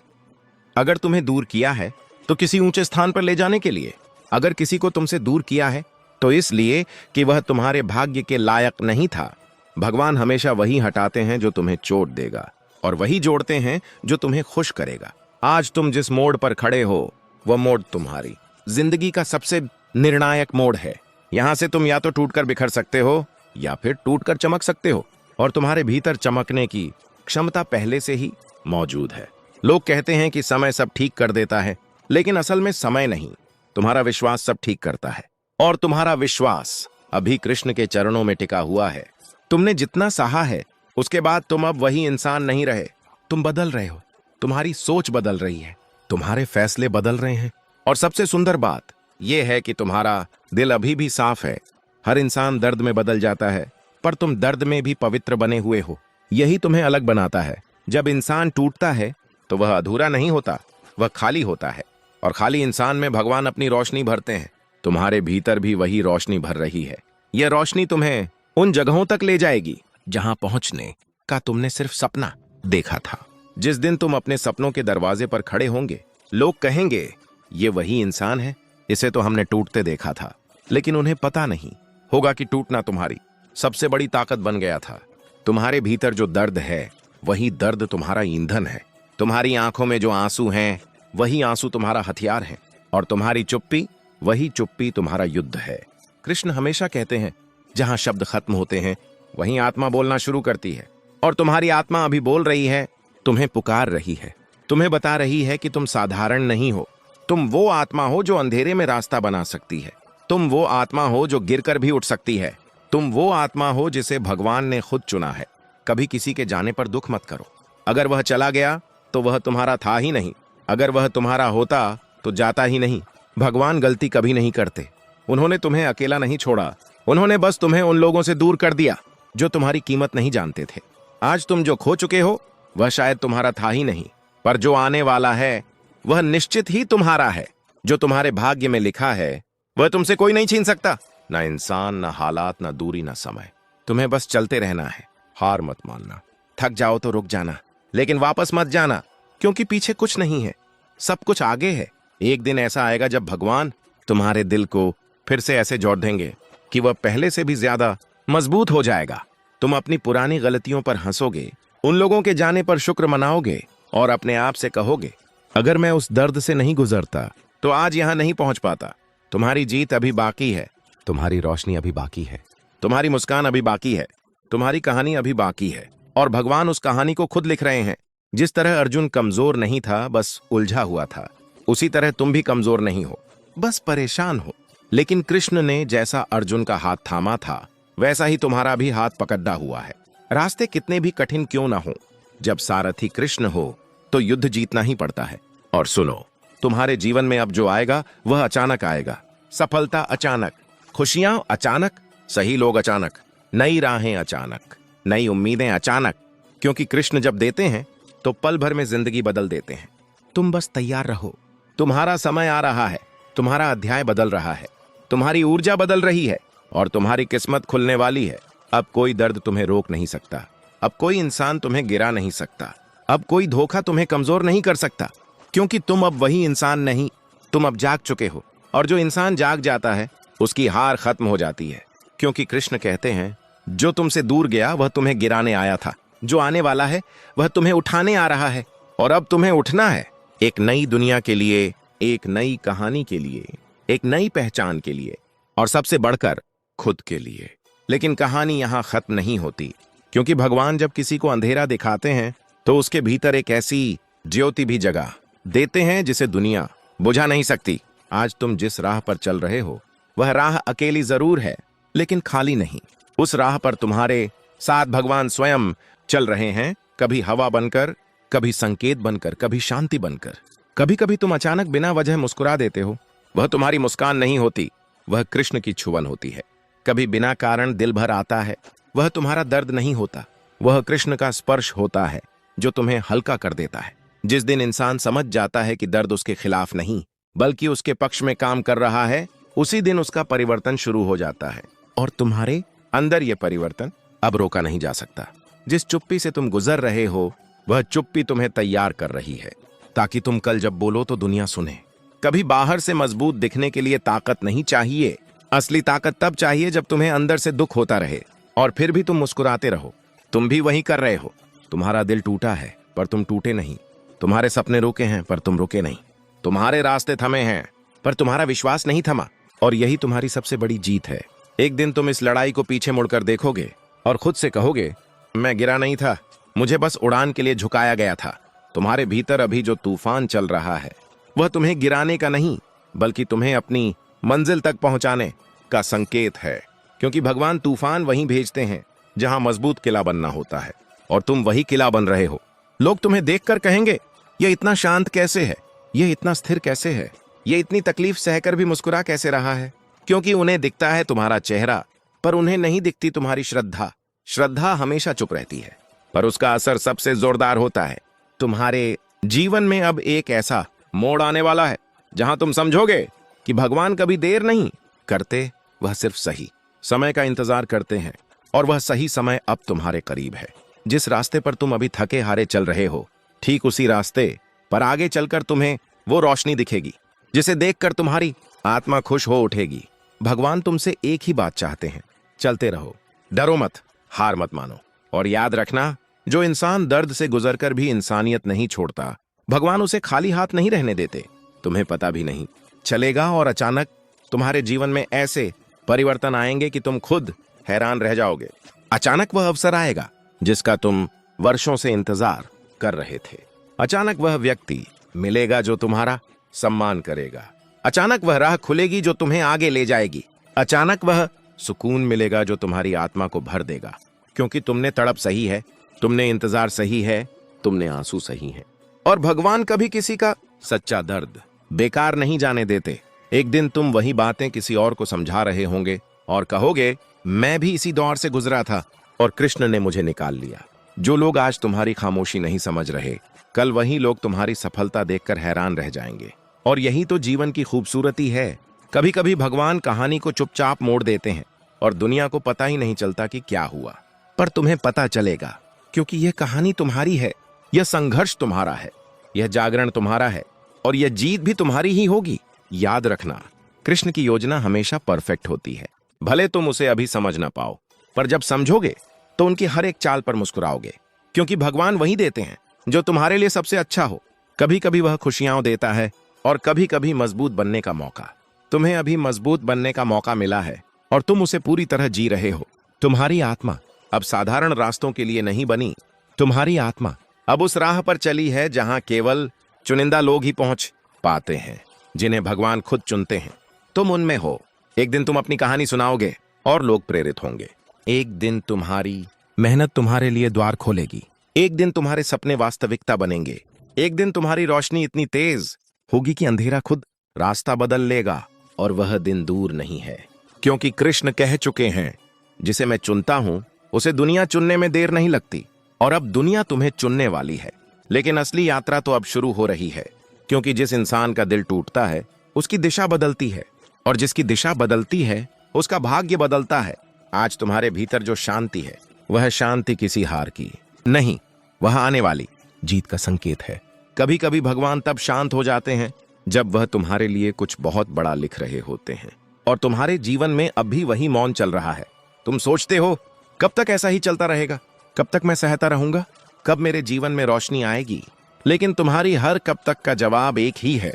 अगर तुम्हें दूर किया है तो किसी ऊंचे स्थान पर ले जाने के लिए, अगर किसी को तुमसे दूर किया है तो इसलिए कि वह तुम्हारे भाग्य के लायक नहीं था। भगवान हमेशा वही हटाते हैं जो तुम्हें चोट देगा और वही जोड़ते हैं जो तुम्हें खुश करेगा। आज तुम जिस मोड़ पर खड़े हो वह मोड़ तुम्हारी जिंदगी का सबसे निर्णायक मोड़ है। यहां से तुम या तो टूटकर बिखर सकते हो या फिर टूटकर चमक सकते हो, और तुम्हारे भीतर चमकने की क्षमता पहले से ही मौजूद है। लोग कहते हैं कि समय सब ठीक कर देता है, लेकिन असल में समय नहीं, तुम्हारा विश्वास सब ठीक करता है। और तुम्हारा विश्वास अभी कृष्ण के चरणों में टिका हुआ है। तुमने जितना सहा है उसके बाद तुम अब वही इंसान नहीं रहे, तुम बदल रहे हो। तुम्हारी सोच बदल रही है, तुम्हारे फैसले बदल रहे हैं, और सबसे सुंदर बात यह है कि तुम्हारा दिल अभी भी साफ है। हर इंसान दर्द में बदल जाता है, पर तुम दर्द में भी पवित्र बने हुए हो। यही तुम्हें अलग बनाता है। जब इंसान टूटता है तो वह अधूरा नहीं होता, वह खाली होता है, और खाली इंसान में भगवान अपनी रोशनी भरते हैं। तुम्हारे भीतर भी वही रोशनी भर रही है। यह रोशनी तुम्हें उन जगहों तक ले जाएगी जहां पहुंचने का तुमने सिर्फ सपना देखा था। जिस दिन तुम अपने सपनों के दरवाजे पर खड़े होंगे, लोग कहेंगे, ये वही इंसान है, इसे तो हमने टूटते देखा था। लेकिन उन्हें पता नहीं होगा कि टूटना तुम्हारी सबसे बड़ी ताकत बन गया था। तुम्हारे भीतर जो दर्द है वही दर्द तुम्हारा ईंधन है। तुम्हारी आंखों में जो आंसू हैं वही आंसू तुम्हारा हथियार है, और तुम्हारी चुप्पी वही चुप्पी तुम्हारा युद्ध है। कृष्ण हमेशा कहते हैं, जहां शब्द खत्म होते हैं वहीं आत्मा बोलना शुरू करती है। और तुम्हारी आत्मा अभी बोल रही है, तुम्हें पुकार रही है, तुम्हें बता रही है कि तुम साधारण नहीं हो। तुम वो आत्मा हो जो अंधेरे में रास्ता बना सकती है। तुम वो आत्मा हो जो गिरकर भी उठ सकती है। तुम वो आत्मा हो जिसे भगवान ने खुद चुना है। कभी किसी के जाने पर दुख मत करो। अगर वह चला गया तो वह तुम्हारा था ही नहीं, अगर वह तुम्हारा होता तो जाता ही नहीं। भगवान गलती कभी नहीं करते। उन्होंने तुम्हें अकेला नहीं छोड़ा, उन्होंने बस तुम्हें उन लोगों से दूर कर दिया जो तुम्हारी कीमत नहीं जानते थे। आज तुम जो खो चुके हो वह शायद तुम्हारा था ही नहीं, पर जो आने वाला है वह निश्चित ही तुम्हारा है। जो तुम्हारे भाग्य में लिखा है वह तुमसे कोई नहीं छीन सकता। ना इंसान, ना हालात, ना दूरी, ना समय। तुम्हें बस चलते रहना है। हार मत मानना। थक जाओ तो रुक जाना, लेकिन वापस मत जाना, क्योंकि पीछे कुछ नहीं है, सब कुछ आगे है। एक दिन ऐसा आएगा जब भगवान तुम्हारे दिल को फिर से ऐसे जोड़ देंगे कि वह पहले से भी ज्यादा मजबूत हो जाएगा। तुम अपनी पुरानी गलतियों पर हंसोगे, उन लोगों के जाने पर शुक्र मनाओगे और अपने आप से कहोगे, अगर मैं उस दर्द से नहीं गुजरता तो आज यहां नहीं पहुंच पाता। तुम्हारी जीत अभी बाकी है, तुम्हारी रोशनी अभी बाकी है, तुम्हारी मुस्कान अभी बाकी है, तुम्हारी कहानी अभी बाकी है। और भगवान उस कहानी को खुद लिख रहे हैं। जिस तरह अर्जुन कमजोर नहीं था, बस उलझा हुआ था, उसी तरह तुम भी कमजोर नहीं हो, बस परेशान हो। लेकिन कृष्ण ने जैसा अर्जुन का हाथ थामा था, वैसा ही तुम्हारा भी हाथ पकड़ा हुआ है। रास्ते कितने भी कठिन क्यों ना हो, जब सारथी कृष्ण हो तो युद्ध जीतना ही पड़ता है। और सुनो, तुम्हारे जीवन में अब जो आएगा वह अचानक आएगा। सफलता अचानक, खुशियां अचानक, सही लोग अचानक, नई राहें अचानक, नई उम्मीदें अचानक। क्योंकि कृष्ण जब देते हैं तो पल भर में जिंदगी बदल देते हैं। तुम बस तैयार रहो, तुम्हारा समय आ रहा है, तुम्हारा अध्याय बदल रहा है, तुम्हारी ऊर्जा बदल रही है और तुम्हारी किस्मत खुलने वाली है। अब कोई दर्द तुम्हें रोक नहीं सकता, अब कोई इंसान तुम्हें गिरा नहीं सकता, अब कोई धोखा तुम्हें कमजोर नहीं कर सकता, क्योंकि तुम अब वही इंसान नहीं, तुम अब जाग चुके हो। और जो इंसान जाग जाता है उसकी हार खत्म हो जाती है, क्योंकि कृष्ण कहते हैं, जो तुमसे दूर गया वह तुम्हें गिराने आया था, जो आने वाला है वह तुम्हें उठाने आ रहा है। और अब तुम्हें उठना है, एक नई दुनिया के लिए, एक नई कहानी के लिए, एक नई पहचान के लिए, और सबसे बढ़कर खुद के लिए। लेकिन कहानी यहां खत्म नहीं होती, क्योंकि भगवान जब किसी को अंधेरा दिखाते हैं तो उसके भीतर एक ऐसी ज्योति भी जगा देते हैं जिसे दुनिया बुझा नहीं सकती। आज तुम जिस राह पर चल रहे हो वह राह अकेली जरूर है, लेकिन खाली नहीं। उस राह पर तुम्हारे साथ भगवान स्वयं चल रहे हैं, कभी हवा बनकर, कभी संकेत बनकर, कभी शांति बनकर। कभी कभी तुम अचानक बिना वजह मुस्कुरा देते हो, वह तुम्हारी मुस्कान नहीं होती, वह कृष्ण की छुअन होती है। कभी बिना कारण दिल भर आता है, वह तुम्हारा दर्द नहीं होता, वह कृष्ण का स्पर्श होता है जो तुम्हें हल्का कर देता है। जिस दिन इंसान समझ जाता है कि दर्द उसके खिलाफ नहीं बल्कि उसके पक्ष में काम कर रहा है, उसी दिन उसका परिवर्तन शुरू हो जाता है। और तुम्हारे अंदर यह परिवर्तन अब रोका नहीं जा सकता। जिस चुप्पी से तुम गुजर रहे हो वह चुप्पी तुम्हें तैयार कर रही है, ताकि तुम कल जब बोलो तो दुनिया सुने। कभी बाहर से मजबूत दिखने के लिए ताकत नहीं चाहिए, असली ताकत तब चाहिए जब तुम्हें अंदर से दुख होता रहे और फिर भी तुम मुस्कुराते रहो। तुम भी वही कर रहे हो। तुम्हारा दिल टूटा है पर तुम टूटे नहीं, तुम्हारे सपने रुके हैं पर तुम रुके नहीं, तुम्हारे रास्ते थमे हैं पर तुम्हारा विश्वास नहीं थमा। और यही तुम्हारी सबसे बड़ी जीत है। एक दिन तुम इस लड़ाई को पीछे मुड़कर देखोगे और खुद से कहोगे, मैं गिरा नहीं था, मुझे बस उड़ान के लिए झुकाया गया था। तुम्हारे भीतर अभी जो तूफान चल रहा है वह तुम्हें गिराने का नहीं बल्कि तुम्हें अपनी मंजिल तक पहुंचाने का संकेत है। क्योंकि भगवान तूफान वहीं भेजते हैं जहां मजबूत किला बनना होता है, और तुम वही किला बन रहे हो। लोग तुम्हें देखकर कहेंगे, यह इतना शांत कैसे है, यह इतना स्थिर कैसे है, यह इतनी तकलीफ सहकर भी मुस्कुरा कैसे रहा है। क्योंकि उन्हें दिखता है तुम्हारा चेहरा, पर उन्हें नहीं दिखती तुम्हारी श्रद्धा। श्रद्धा हमेशा चुप रहती है, पर उसका असर सबसे जोरदार होता है। तुम्हारे जीवन में अब एक ऐसा मोड़ आने वाला है जहां तुम समझोगे कि भगवान कभी देर नहीं करते, वह सिर्फ सही समय का इंतजार करते हैं, और वह सही समय अब तुम्हारे करीब है। जिस रास्ते पर तुम अभी थके हारे चल रहे हो, ठीक उसी रास्ते पर आगे चलकर तुम्हें वो रोशनी दिखेगी जिसे देखकर तुम्हारी आत्मा खुश हो उठेगी। भगवान तुमसे एक ही बात चाहते हैं, चलते रहो, डरो मत, हार मत मानो। और याद रखना, जो इंसान दर्द से गुजरकर भी इंसानियत नहीं छोड़ता, भगवान उसे खाली हाथ नहीं रहने देते। तुम्हें पता भी नहीं चलेगा और अचानक तुम्हारे जीवन में ऐसे परिवर्तन आएंगे कि तुम खुद हैरान रह जाओगे। अचानक वह अवसर आएगा जिसका तुम वर्षों से इंतजार कर रहे थे। अचानक वह व्यक्ति मिलेगा जो तुम्हारा सम्मान करेगा। अचानक वह राह खुलेगी जो तुम्हें आगे ले जाएगी। अचानक वह सुकून मिलेगा जो तुम्हारी आत्मा को भर देगा। क्योंकि तुमने तड़प सही है, तुमने इंतजार सही है, तुमने आंसू सही है। और भगवान कभी किसी का सच्चा दर्द बेकार नहीं जाने देते। एक दिन तुम वही बातें किसी और को समझा रहे होंगे और कहोगे, मैं भी इसी दौर से गुजरा था और कृष्ण ने मुझे निकाल लिया। जो लोग आज तुम्हारी खामोशी नहीं समझ रहे, कल वही लोग तुम्हारी सफलता देखकर हैरान रह जाएंगे। और यही तो जीवन की खूबसूरती है। कभी कभी भगवान कहानी को चुपचाप मोड़ देते हैं और दुनिया को पता ही नहीं चलता कि क्या हुआ, पर तुम्हें पता चलेगा, क्योंकि यह कहानी तुम्हारी है, यह संघर्ष तुम्हारा है, यह जागरण तुम्हारा है और यह जीत भी तुम्हारी ही होगी। याद रखना, कृष्ण की योजना हमेशा परफेक्ट होती है। भले तुम उसे अभी समझ ना पाओ, पर जब समझोगे तो उनकी हर एक चाल पर मुस्कुराओगे, क्योंकि भगवान वही देते हैं जो तुम्हारे लिए सबसे अच्छा हो। कभी कभी वह खुशियां देता है और कभी कभी मजबूत बनने का मौका। तुम्हें अभी मजबूत बनने का मौका मिला है और तुम उसे पूरी तरह जी रहे हो। तुम्हारी आत्मा अब साधारण रास्तों के लिए नहीं बनी। तुम्हारी आत्मा अब उस राह पर चली है जहां केवल चुनिंदा लोग ही पहुंच पाते हैं, जिन्हें भगवान खुद चुनते हैं। तुम उनमें हो। एक दिन तुम अपनी कहानी सुनाओगे और लोग प्रेरित होंगे। एक दिन तुम्हारी मेहनत तुम्हारे लिए द्वार खोलेगी। एक दिन तुम्हारे सपने वास्तविकता बनेंगे। एक दिन तुम्हारी रोशनी इतनी तेज होगी कि अंधेरा खुद रास्ता बदल लेगा। और वह दिन दूर नहीं है, क्योंकि कृष्ण कह चुके हैं, जिसे मैं चुनता हूं उसे दुनिया चुनने में देर नहीं लगती। और अब दुनिया तुम्हें चुनने वाली है। लेकिन असली यात्रा तो अब शुरू हो रही है, क्योंकि जिस इंसान का दिल टूटता है उसकी दिशा बदलती है, और जिसकी दिशा बदलती है उसका भाग्य बदलता है। आज तुम्हारे भीतर जो शांति है, वह शांति किसी हार की नहीं, वह आने वाली जीत का संकेत है। कभी कभी भगवान तब शांत हो जाते हैं जब वह तुम्हारे लिए कुछ बहुत बड़ा लिख रहे होते हैं, और तुम्हारे जीवन में अब भी वही मौन चल रहा है। तुम सोचते हो, कब तक ऐसा ही चलता रहेगा? कब तक मैं सहता रहूंगा? कब मेरे जीवन में रोशनी आएगी? लेकिन तुम्हारी हर कब तक का जवाब एक ही है,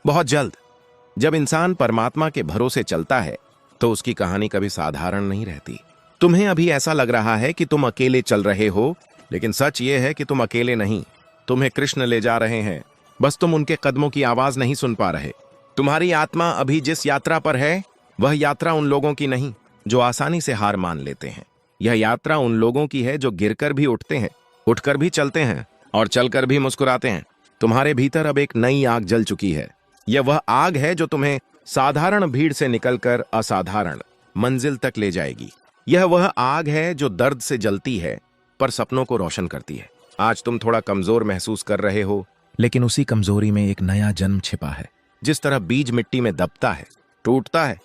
बहुत जल्द। जब इंसान परमात्मा के भरोसे चलता है तो उसकी कहानी कभी साधारण नहीं रहती। तुम्हें अभी ऐसा लग रहा है कि तुम अकेले चल रहे हो, लेकिन सच ये है कि तुम अकेले नहीं। तुम्हें कृष्ण ले जा रहे हैं, बस तुम उनके कदमों की आवाज नहीं सुन पा रहे। तुम्हारी आत्मा अभी जिस यात्रा पर है, वह यात्रा उन लोगों की नहीं जो आसानी से हार मान लेते हैं। यह यात्रा उन लोगों की है जो गिरकर भी उठते हैं, उठकर भी चलते हैं और चलकर भी मुस्कुराते हैं। तुम्हारे भीतर अब एक नई आग जल चुकी है। यह वह आग है जो तुम्हें साधारण भीड़ से निकलकर असाधारण मंजिल तक ले जाएगी। यह वह आग है जो दर्द से जलती है पर सपनों को रोशन करती है। आज तुम थोड़ा कमजोर महसूस कर रहे हो, लेकिन उसी कमजोरी में एक नया जन्म छिपा है। जिस तरह बीज मिट्टी में दबता है, टूटता है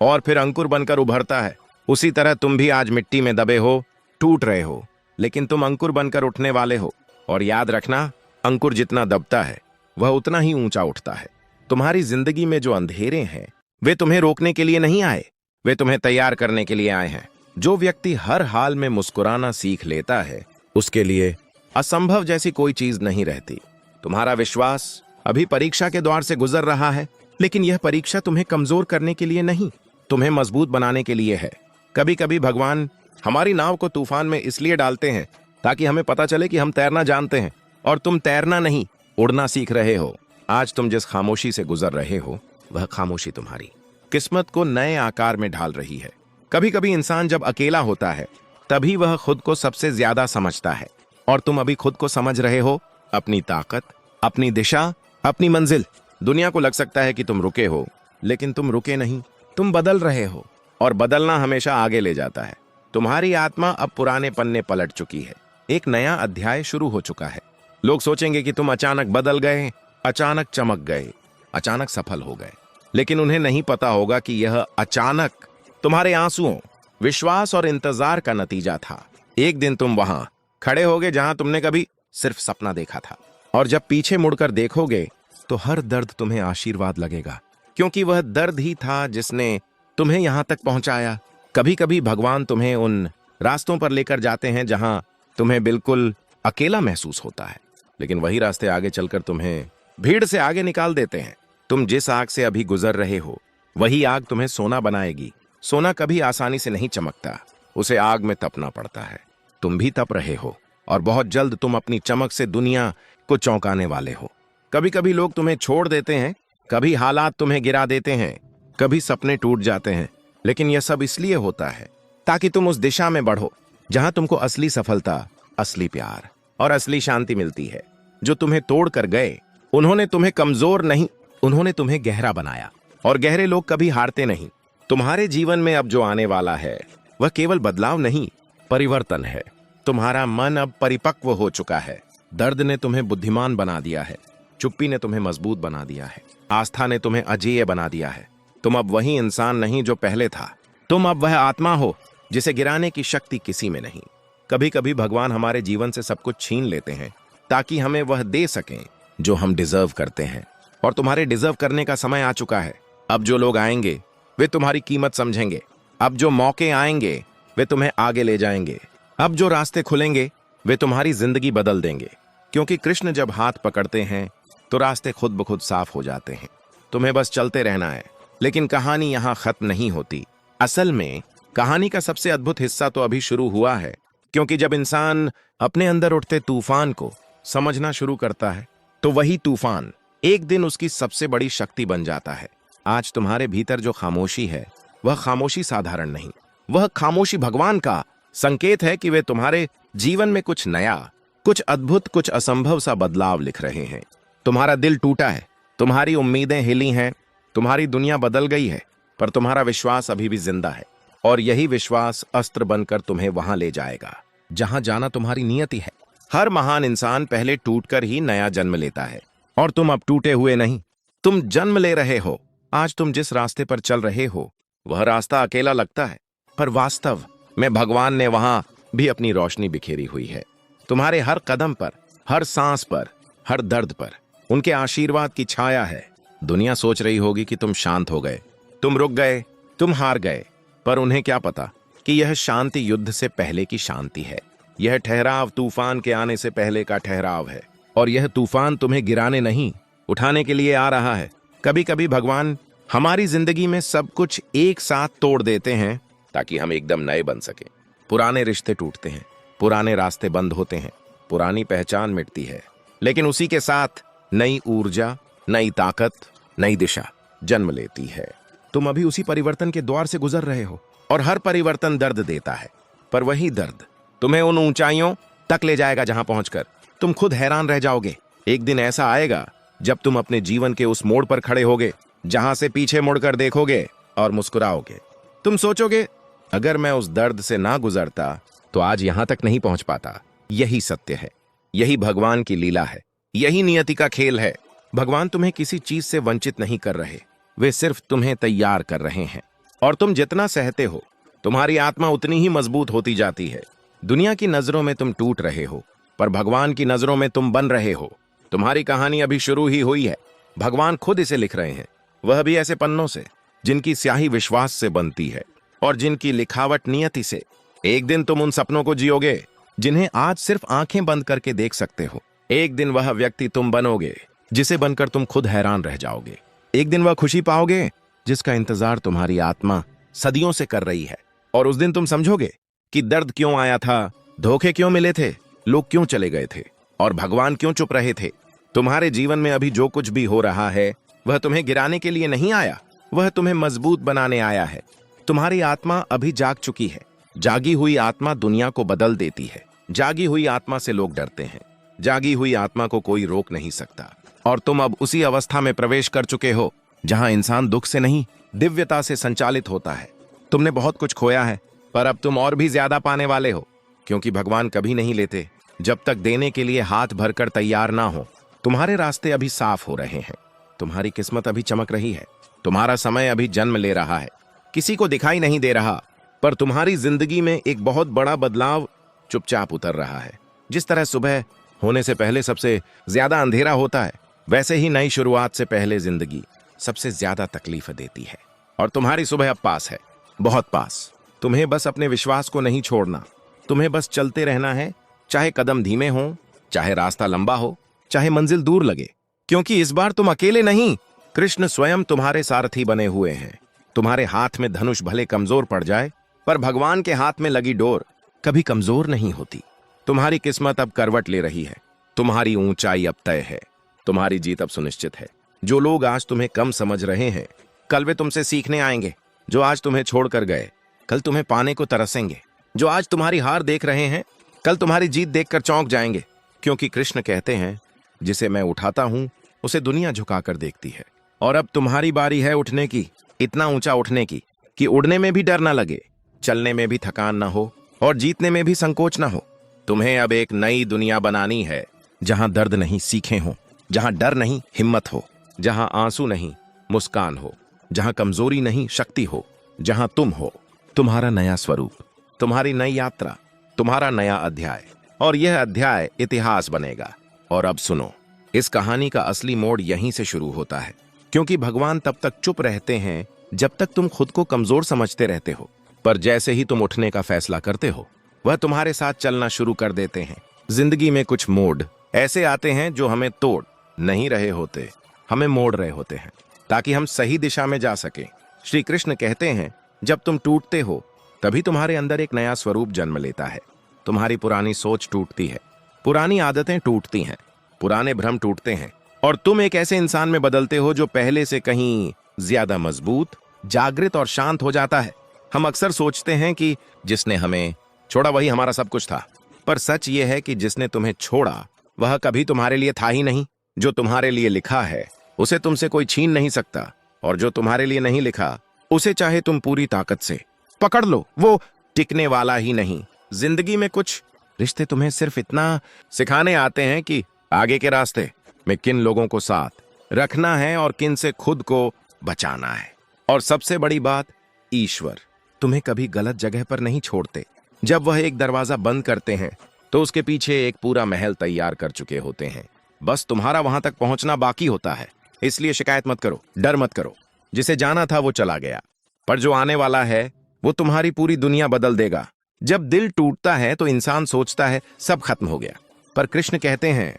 और फिर अंकुर बनकर उभरता है, उसी तरह तुम भी आज मिट्टी में दबे हो, टूट रहे हो, लेकिन तुम अंकुर बनकर उठने वाले हो। और याद रखना, अंकुर जितना दबता है वह उतना ही ऊंचा उठता है। तुम्हारी जिंदगी में जो अंधेरे हैं, वे तुम्हें रोकने के लिए नहीं आए, वे तुम्हें तैयार करने के लिए आए हैं। जो व्यक्ति हर हाल में मुस्कुराना सीख लेता है, उसके लिए असंभव जैसी कोई चीज नहीं रहती। तुम्हारा विश्वास अभी परीक्षा के द्वार से गुजर रहा है, लेकिन यह परीक्षा तुम्हें कमजोर करने के लिए नहीं, तुम्हें मजबूत बनाने के लिए है। कभी कभी भगवान हमारी नाव को तूफान में इसलिए डालते हैं ताकि हमें पता चले कि हम तैरना जानते हैं, और तुम तैरना नहीं, उड़ना सीख रहे हो। आज तुम जिस खामोशी से गुजर रहे हो, वह खामोशी तुम्हारी किस्मत को नए आकार में ढाल रही है। कभी कभी इंसान जब अकेला होता है, तभी वह खुद को सबसे ज्यादा समझता है। और तुम अभी खुद को समझ रहे हो, अपनी ताकत, अपनी दिशा, अपनी मंजिल। दुनिया को लग सकता है कि तुम रुके हो, लेकिन तुम रुके नहीं, तुम बदल रहे हो, और बदलना हमेशा आगे ले जाता है। तुम्हारी आत्मा अब पुराने पन्ने पलट चुकी है, एक नया अध्याय शुरू हो चुका है। लोग सोचेंगे कि तुम अचानक बदल गए, अचानक चमक गए, अचानक सफल हो गए, लेकिन उन्हें नहीं पता होगा कि यह अचानक तुम्हारे आंसुओं, विश्वास और इंतजार का नतीजा था। एक दिन तुम वहां खड़े होगे जहां तुमने कभी सिर्फ सपना देखा था, और जब पीछे मुड़कर देखोगे तो हर दर्द तुम्हें आशीर्वाद लगेगा, क्योंकि वह दर्द ही था जिसने तुम्हें यहां तक पहुंचाया। कभी कभी भगवान तुम्हें उन रास्तों पर लेकर जाते हैं जहां तुम्हें बिल्कुल अकेला महसूस होता है, लेकिन वही रास्ते आगे चलकर तुम्हें भीड़ से आगे निकाल देते हैं। तुम जिस आग से अभी गुजर रहे हो, वही आग तुम्हें सोना बनाएगी। सोना कभी आसानी से नहीं चमकता, उसे आग में तपना पड़ता है। तुम भी तप रहे हो, और बहुत जल्द तुम अपनी चमक से दुनिया को चौंकाने वाले हो। कभी कभी लोग तुम्हें छोड़ देते हैं, कभी हालात तुम्हें गिरा देते हैं, कभी सपने टूट जाते हैं, लेकिन यह सब इसलिए होता है ताकि तुम उस दिशा में बढ़ो जहां तुमको असली सफलता, असली प्यार और असली शांति मिलती है। जो तुम्हें तोड़ कर गए, उन्होंने तुम्हें कमजोर नहीं, उन्होंने तुम्हें गहरा बनाया, और गहरे लोग कभी हारते नहीं। तुम्हारे जीवन में अब जो आने वाला है, वह केवल बदलाव नहीं, परिवर्तन है। तुम्हारा मन अब परिपक्व हो चुका है। दर्द ने तुम्हें बुद्धिमान बना दिया है, चुप्पी ने तुम्हें मजबूत बना दिया है, आस्था ने तुम्हें अजेय बना दिया है। तुम अब वही इंसान नहीं जो पहले था। तुम अब वह आत्मा हो जिसे गिराने की शक्ति किसी में नहीं। कभी कभी भगवान हमारे जीवन से सब कुछ छीन लेते हैं ताकि हमें वह दे सकें जो हम डिजर्व करते हैं। और तुम्हारे डिजर्व करने का समय आ चुका है। अब जो लोग आएंगे वे तुम्हारी कीमत समझेंगे। अब जो मौके आएंगे वे तुम्हें आगे ले जाएंगे। अब जो रास्ते खुलेंगे वे तुम्हारी जिंदगी बदल देंगे। क्योंकि कृष्ण जब हाथ पकड़ते हैं तो रास्ते खुद ब खुद साफ हो जाते हैं। तुम्हें बस चलते रहना है। लेकिन कहानी यहाँ खत्म नहीं होती। असल में कहानी का सबसे अद्भुत हिस्सा तो अभी शुरू हुआ है। क्योंकि जब इंसान अपने अंदर उठते तूफान को समझना शुरू करता है तो वही तूफान एक दिन उसकी सबसे बड़ी शक्ति बन जाता है। आज तुम्हारे भीतर जो खामोशी है वह खामोशी साधारण नहीं, वह खामोशी भगवान का संकेत है कि वे तुम्हारे जीवन में कुछ नया, कुछ अद्भुत, कुछ असंभव सा बदलाव लिख रहे हैं। तुम्हारा दिल टूटा है, तुम्हारी उम्मीदें हिली हैं, तुम्हारी दुनिया बदल गई है, पर तुम्हारा विश्वास अभी भी जिंदा है। और यही विश्वास अस्त्र बनकर तुम्हें वहां ले जाएगा जहां जाना तुम्हारी नियति है। हर महान इंसान पहले टूटकर ही नया जन्म लेता है और तुम अब टूटे हुए नहीं, तुम जन्म ले रहे हो। आज तुम जिस रास्ते पर चल रहे हो वह रास्ता अकेला लगता है, पर वास्तव में भगवान ने वहां भी अपनी रोशनी बिखेरी हुई है। तुम्हारे हर कदम पर, हर सांस पर, हर दर्द पर उनके आशीर्वाद की छाया है। दुनिया सोच रही होगी कि तुम शांत हो गए, तुम रुक गए, तुम हार गए, पर उन्हें क्या पता कि यह शांति युद्ध से पहले की शांति है। यह ठहराव तूफान के आने से पहले का ठहराव है। और यह तूफान तुम्हें गिराने नहीं, उठाने के लिए आ रहा है। कभी कभी भगवान हमारी जिंदगी में सब कुछ एक साथ तोड़ देते हैं ताकि हम एकदम नए बन सकें। पुराने रिश्ते टूटते हैं, पुराने रास्ते बंद होते हैं, पुरानी पहचान मिटती है, लेकिन उसी के साथ नई ऊर्जा, नई ताकत, नई दिशा जन्म लेती है। तुम अभी उसी परिवर्तन के द्वार से गुजर रहे हो और हर परिवर्तन दर्द देता है, पर वही दर्द तुम्हें उन ऊंचाइयों तक ले जाएगा जहां पहुंचकर तुम खुद हैरान रह जाओगे। एक दिन ऐसा आएगा जब तुम अपने जीवन के उस मोड़ पर खड़े होगे जहां से पीछे मुड़कर देखोगे और मुस्कुराओगे। तुम सोचोगे, अगर मैं उस दर्द से ना गुजरता तो आज यहां तक नहीं पहुंच पाता। यही सत्य है, यही भगवान की लीला है, यही नियति का खेल है। भगवान तुम्हें किसी चीज से वंचित नहीं कर रहे, वे सिर्फ तुम्हें तैयार कर रहे हैं। और तुम जितना सहते हो तुम्हारी आत्मा उतनी ही मजबूत होती जाती है। दुनिया की नजरों में तुम टूट रहे हो, पर भगवान की नजरों में तुम बन रहे हो। तुम्हारी कहानी अभी शुरू ही हुई है। भगवान खुद इसे लिख रहे हैं, वह भी ऐसे पन्नों से जिनकी स्याही विश्वास से बनती है और जिनकी लिखावट नियति से। एक दिन तुम उन सपनों को जियोगे जिन्हें आज सिर्फ आंखें बंद करके देख सकते हो। एक दिन वह व्यक्ति तुम बनोगे जिसे बनकर तुम खुद हैरान रह जाओगे। एक दिन वह खुशी पाओगे जिसका इंतजार तुम्हारी आत्मा सदियों से कर रही है। और उस दिन तुम समझोगे कि दर्द क्यों आया था, धोखे क्यों मिले थे, लोग क्यों चले गए थे और भगवान क्यों चुप रहे थे। तुम्हारे जीवन में अभी जो कुछ भी हो रहा है वह तुम्हें गिराने के लिए नहीं आया, वह तुम्हें मजबूत बनाने आया है। तुम्हारी आत्मा अभी जाग चुकी है। जागी हुई आत्मा दुनिया को बदल देती है। जागी हुई आत्मा से लोग डरते हैं, जागी हुई आत्मा को कोई रोक नहीं सकता। और तुम अब उसी अवस्था में प्रवेश कर चुके हो जहां इंसान दुख से नहीं, दिव्यता से संचालित होता है। तुमने बहुत कुछ खोया है, पर अब तुम और भी ज्यादा पाने वाले हो, क्योंकि भगवान कभी नहीं लेते जब तक देने के लिए हाथ भरकर तैयार ना हो। तुम्हारे रास्ते अभी साफ हो रहे हैं, तुम्हारी किस्मत अभी चमक रही है, तुम्हारा समय अभी जन्म ले रहा है। किसी को दिखाई नहीं दे रहा, पर तुम्हारी जिंदगी में एक बहुत बड़ा बदलाव चुपचाप उतर रहा है। जिस तरह सुबह होने से पहले सबसे ज्यादा अंधेरा होता है, वैसे ही नई शुरुआत से पहले जिंदगी सबसे ज्यादा तकलीफ देती है। और तुम्हारी सुबह अब पास है, बहुत पास। तुम्हें बस अपने विश्वास को नहीं छोड़ना, तुम्हें बस चलते रहना है, चाहे कदम धीमे हो, चाहे रास्ता लंबा हो, चाहे मंजिल दूर लगे। क्योंकि इस बार तुम अकेले नहीं, कृष्ण स्वयं तुम्हारे सारथी बने हुए हैं। तुम्हारे हाथ में धनुष भले कमजोर पड़ जाए, पर भगवान के हाथ में लगी डोर कभी कमजोर नहीं होती। तुम्हारी किस्मत अब करवट ले रही है, तुम्हारी ऊंचाई अब तय है, तुम्हारी जीत अब सुनिश्चित है। जो लोग आज तुम्हें कम समझ रहे हैं, कल वे तुमसे सीखने आएंगे। जो आज तुम्हें छोड़कर गए, कल तुम्हें पाने को तरसेंगे। जो आज तुम्हारी हार देख रहे हैं, कल तुम्हारी जीत देखकर चौंक जाएंगे। क्योंकि कृष्ण कहते हैं, जिसे मैं उठाता हूं उसे दुनिया झुकाकर देखती है। और अब तुम्हारी बारी है उठने की, इतना ऊंचा उठने की कि उड़ने में भी डर ना लगे, चलने में भी थकान ना हो और जीतने में भी संकोच ना हो। तुम्हें अब एक नई दुनिया बनानी है जहां दर्द नहीं सीखे हों, जहां डर नहीं हिम्मत हो, जहां आंसू नहीं मुस्कान हो, जहां कमजोरी नहीं शक्ति हो, जहां तुम हो, तुम्हारा नया स्वरूप, तुम्हारी नई यात्रा, तुम्हारा नया अध्याय, और यह अध्याय इतिहास बनेगा। और अब सुनो, इस कहानी का असली मोड़ यहीं से शुरू होता है, क्योंकि भगवान तब तक चुप रहते हैं जब तक तुम खुद को कमजोर समझते रहते हो, पर जैसे ही तुम उठने का फैसला करते हो, वह तुम्हारे साथ चलना शुरू कर देते हैं। जिंदगी में कुछ मोड़ ऐसे आते हैं जो हमें तोड़ नहीं रहे होते, हमें मोड़ रहे होते हैं ताकि हम सही दिशा में जा सकें। श्री कृष्ण कहते हैं, जब तुम टूटते हो तभी तुम्हारे अंदर एक नया स्वरूप जन्म लेता है। तुम्हारी पुरानी सोच टूटती है, पुरानी आदतें टूटती हैं, पुराने भ्रम टूटते हैं, और तुम एक ऐसे इंसान में बदलते हो जो पहले से कहीं ज्यादा मजबूत, जागृत और शांत हो जाता है। हम अक्सर सोचते हैं कि जिसने हमें छोड़ा वही हमारा सब कुछ था, पर सच यह है कि जिसने तुम्हें छोड़ा वह कभी तुम्हारे लिए था ही नहीं। जो तुम्हारे लिए लिखा है उसे तुमसे कोई छीन नहीं सकता, और जो तुम्हारे लिए नहीं लिखा उसे चाहे तुम पूरी ताकत से पकड़ लो, वो टिकने वाला ही नहीं। जिंदगी में कुछ रिश्ते तुम्हें सिर्फ इतना सिखाने आते हैं कि आगे के रास्ते में किन लोगों को साथ रखना है और किन से खुद को बचाना है। और सबसे बड़ी बात, ईश्वर तुम्हें कभी गलत जगह पर नहीं छोड़ते। जब वह एक दरवाजा बंद करते हैं तो उसके पीछे एक पूरा महल तैयार कर चुके होते हैं, बस तुम्हारा वहां तक पहुंचना बाकी होता है। इसलिए शिकायत मत करो, डर मत करो। जिसे जाना था वो चला गया, पर जो आने वाला है वो तुम्हारी पूरी दुनिया बदल देगा। जब दिल टूटता है तो इंसान सोचता है सब खत्म हो गया, पर कृष्ण कहते हैं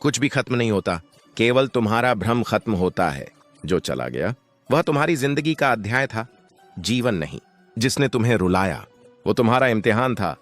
कुछ भी खत्म नहीं होता, केवल तुम्हारा भ्रम खत्म होता है। जो चला गया वह तुम्हारी जिंदगी का अध्याय था, जीवन नहीं। जिसने तुम्हें रुलाया वो तुम्हारा इम्तिहान था,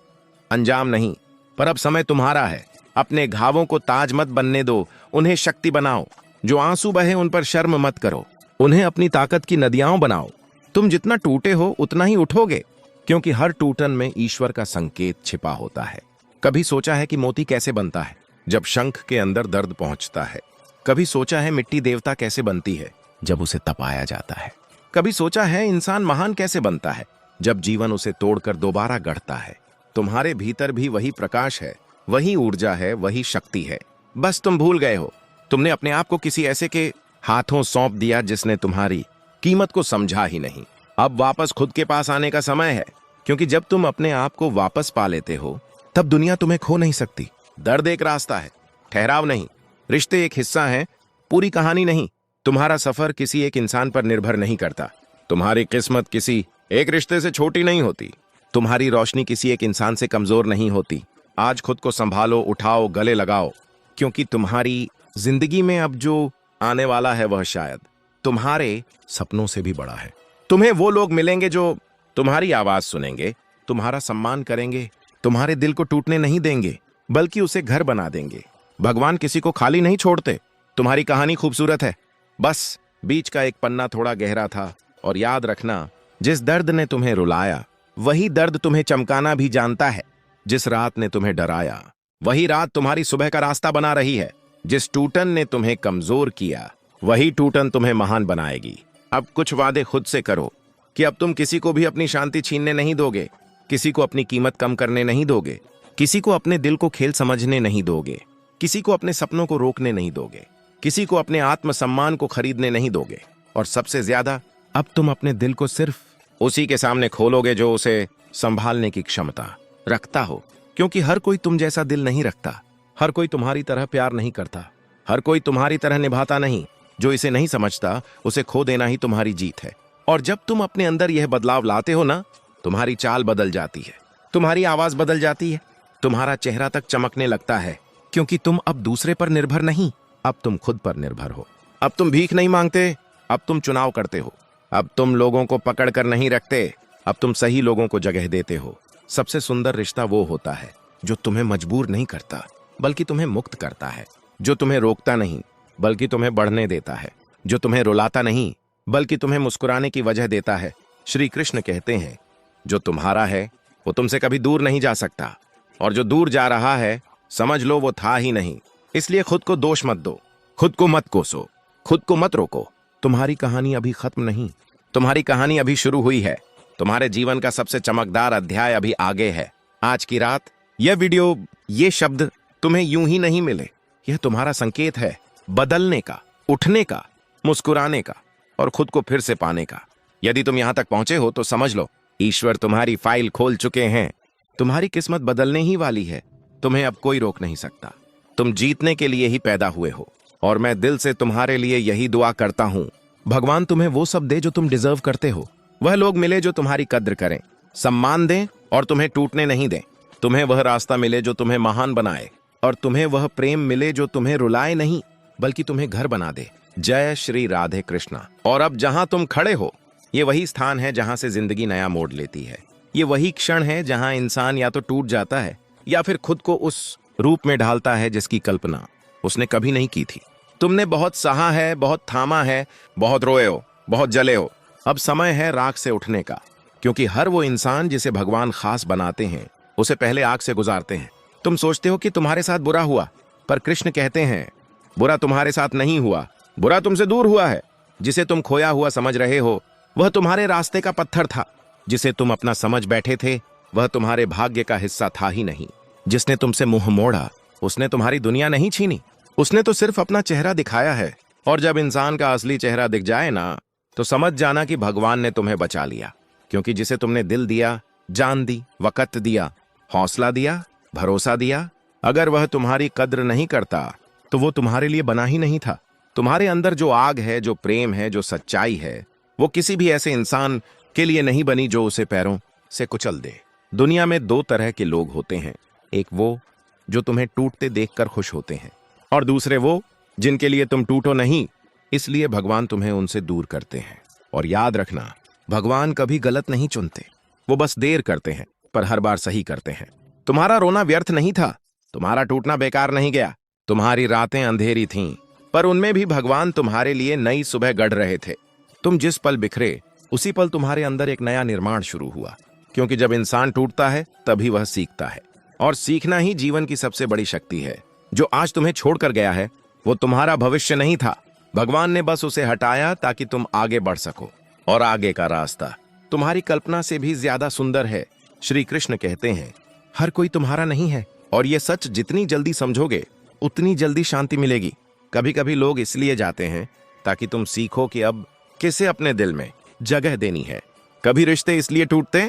अंजाम नहीं। पर अब समय तुम्हारा है। अपने घावों को ताज मत बनने दो, उन्हें शक्ति बनाओ। जो आंसू बहे उन पर शर्म मत करो, उन्हें अपनी ताकत की नदियां बनाओ। तुम जितना टूटे हो उतना ही उठोगे, क्योंकि हर टूटन में ईश्वर का संकेत छिपा होता है। कभी सोचा है कि मोती कैसे बनता है? जब शंख के अंदर दर्द पहुंचता है। कभी सोचा है मिट्टी देवता कैसे बनती है? जब उसे तपाया जाता है। कभी सोचा है इंसान महान कैसे बनता है? जब जीवन उसे तोड़कर दोबारा गढ़ता है। तुम्हारे भीतर भी वही प्रकाश है, वही ऊर्जा है, वही शक्ति है। बस तुम भूल गए हो। तुमने अपने आप को किसी ऐसे के हाथों सौंप दिया जिसने तुम्हारी कीमत को समझा ही नहीं। अब वापस खुद के पास आने का समय है, क्योंकि जब तुम अपने आप को वापस पा लेते हो तब दुनिया तुम्हें खो नहीं सकती। दर्द एक रास्ता है, ठहराव नहीं। रिश्ते एक हिस्सा है, पूरी कहानी नहीं। तुम्हारा सफर किसी एक इंसान पर निर्भर नहीं करता। तुम्हारी किस्मत किसी एक रिश्ते से छोटी नहीं होती। तुम्हारी रोशनी किसी एक इंसान से कमजोर नहीं होती। आज खुद को संभालो, उठाओ, गले लगाओ, क्योंकि तुम्हारी जिंदगी में अब जो आने वाला है वह शायद तुम्हारे सपनों से भी बड़ा है। तुम्हें वो लोग मिलेंगे जो तुम्हारी आवाज सुनेंगे, तुम्हारा सम्मान करेंगे, तुम्हारे दिल को टूटने नहीं देंगे, बल्कि उसे घर बना देंगे। भगवान किसी को खाली नहीं छोड़ते। तुम्हारी कहानी खूबसूरत है, बस बीच का एक पन्ना थोड़ा गहरा था। और याद रखना, जिस दर्द ने तुम्हें रुलाया वही दर्द तुम्हें चमकाना भी जानता है। जिस रात ने तुम्हें डराया वही रात तुम्हारी सुबह का रास्ता बना रही है। जिस टूटन ने तुम्हें कमजोर किया वही टूटन तुम्हें महान बनाएगी। अब कुछ वादे खुद से करो कि अब तुम किसी को भी अपनी शांति छीनने नहीं दोगे, किसी को अपनी कीमत कम करने नहीं दोगे, किसी को अपने दिल को खेल समझने नहीं दोगे, किसी को अपने सपनों को रोकने नहीं दोगे, किसी को अपने आत्मसम्मान को खरीदने नहीं दोगे। और सबसे ज्यादा, अब तुम अपने दिल को सिर्फ उसी के सामने खोलोगे जो उसे संभालने की क्षमता रखता हो, क्योंकि हर कोई तुम जैसा दिल नहीं रखता। हर कोई तुम्हारी तरह प्यार नहीं करता, हर कोई तुम्हारी तरह निभाता नहीं। जो इसे नहीं समझता उसे खो देना ही तुम्हारी जीत है। और जब तुम अपने अंदर यह बदलाव लाते हो ना, तुम्हारी चाल बदल जाती है, तुम्हारी आवाज बदल जाती है, तुम्हारा चेहरा तक चमकने लगता है, क्योंकि तुम अब दूसरे पर निर्भर नहीं, अब तुम खुद पर निर्भर हो। अब तुम भीख नहीं मांगते, अब तुम चुनाव करते हो। अब तुम लोगों को पकड़ कर नहीं रखते, अब तुम सही लोगों को जगह देते हो। सबसे सुंदर रिश्ता वो होता है जो तुम्हें मजबूर नहीं करता, बल्कि तुम्हें मुक्त करता है। जो तुम्हें रोकता नहीं, बल्कि तुम्हें बढ़ने देता है। जो तुम्हें रुलाता नहीं, बल्कि तुम्हें मुस्कुराने की वजह देता है। श्री कृष्ण कहते हैं, जो तुम्हारा है वो तुमसे कभी दूर नहीं जा सकता, और जो दूर जा रहा है समझ लो वो था ही नहीं। इसलिए खुद को दोष मत दो, खुद को मत कोसो, खुद को मत रोको। तुम्हारी कहानी अभी खत्म नहीं, तुम्हारी कहानी अभी शुरू हुई है। तुम्हारे जीवन का सबसे चमकदार अध्याय अभी आगे है। आज की रात, यह वीडियो, ये शब्द तुम्हें यूं ही नहीं मिले। यह तुम्हारा संकेत है बदलने का, उठने का, मुस्कुराने का और खुद को फिर से पाने का। यदि तुम यहां तक पहुंचे हो तो समझ लो, ईश्वर तुम्हारी फाइल खोल चुके हैं। तुम्हारी किस्मत बदलने ही वाली है। तुम्हें अब कोई रोक नहीं सकता। तुम जीतने के लिए ही पैदा हुए हो और मैं दिल से तुम्हारे लिए यही दुआ करता हूं, भगवान तुम्हें वो सब दे जो तुम डिजर्व करते हो। वह लोग मिले जो तुम्हारी कद्र करें, सम्मान दें और तुम्हें टूटने नहीं दें। तुम्हें वह रास्ता मिले जो तुम्हें महान बनाए और तुम्हें वह प्रेम मिले जो तुम्हें रुलाए नहीं बल्कि तुम्हें घर बना दे। जय श्री राधे कृष्णा। और अब जहां तुम खड़े हो, ये वही स्थान है जहां से जिंदगी नया मोड़ लेती है। ये वही क्षण है जहां इंसान या तो टूट जाता है या फिर खुद को उस रूप में ढालता है जिसकी कल्पना उसने कभी नहीं की थी। तुमने बहुत सहा है, बहुत थामा है, बहुत रोए हो, बहुत जले हो। अब समय है राख से उठने का, क्योंकि हर वो इंसान जिसे भगवान खास बनाते हैं उसे पहले आग से गुजारते हैं। तुम सोचते हो कि तुम्हारे साथ बुरा हुआ, पर कृष्ण कहते हैं बुरा तुम्हारे साथ नहीं हुआ, बुरा तुमसे दूर हुआ है। जिसे तुम खोया हुआ समझ रहे हो वह तुम्हारे रास्ते का पत्थर था। जिसे तुम अपना समझ बैठे थे वह तुम्हारे भाग्य का हिस्सा था ही नहीं। जिसने तुमसे मुंह मोड़ा उसने तुम्हारी दुनिया नहीं छीनी, उसने तो सिर्फ अपना चेहरा दिखाया है। और जब इंसान का असली चेहरा दिख जाए ना, तो समझ जाना कि भगवान ने तुम्हें बचा लिया। क्योंकि जिसे तुमने दिल दिया, जान दी, वक़्त दिया, हौसला दिया, भरोसा दिया, अगर वह तुम्हारी कद्र नहीं करता तो वो तुम्हारे लिए बना ही नहीं था। तुम्हारे अंदर जो आग है, जो प्रेम है, जो सच्चाई है, वो किसी भी ऐसे इंसान के लिए नहीं बनी जो उसे पैरों से कुचल दे। दुनिया में दो तरह के लोग होते हैं, एक वो जो तुम्हें टूटते देखकर खुश होते हैं और दूसरे वो जिनके लिए तुम टूटो नहीं, इसलिए भगवान तुम्हें उनसे दूर करते हैं। और याद रखना, भगवान कभी गलत नहीं चुनते, वो बस देर करते हैं पर हर बार सही करते हैं। तुम्हारा रोना व्यर्थ नहीं था, तुम्हारा टूटना बेकार नहीं गया। तुम्हारी रातें अंधेरी थीं, पर उनमें भी भगवान तुम्हारे लिए नई सुबह गढ़ रहे थे। तुम जिस पल बिखरे उसी पल तुम्हारे अंदर एक नया निर्माण शुरू हुआ। क्योंकि जब इंसान टूटता है तभी वह सीखता है, और सीखना ही जीवन की सबसे बड़ी शक्ति है। जो आज तुम्हें छोड़कर गया है वो तुम्हारा भविष्य नहीं था, भगवान ने बस उसे हटाया ताकि तुम आगे बढ़ सको। और आगे का रास्ता तुम्हारी कल्पना से भी ज्यादा सुंदर है। श्री कृष्ण कहते हैं हर कोई तुम्हारा नहीं है, और ये सच जितनी जल्दी समझोगे उतनी जल्दी शांति मिलेगी। कभी कभी लोग इसलिए जाते हैं ताकि तुम सीखो कि अब किसे अपने दिल में जगह देनी है। कभी रिश्ते इसलिए टूटते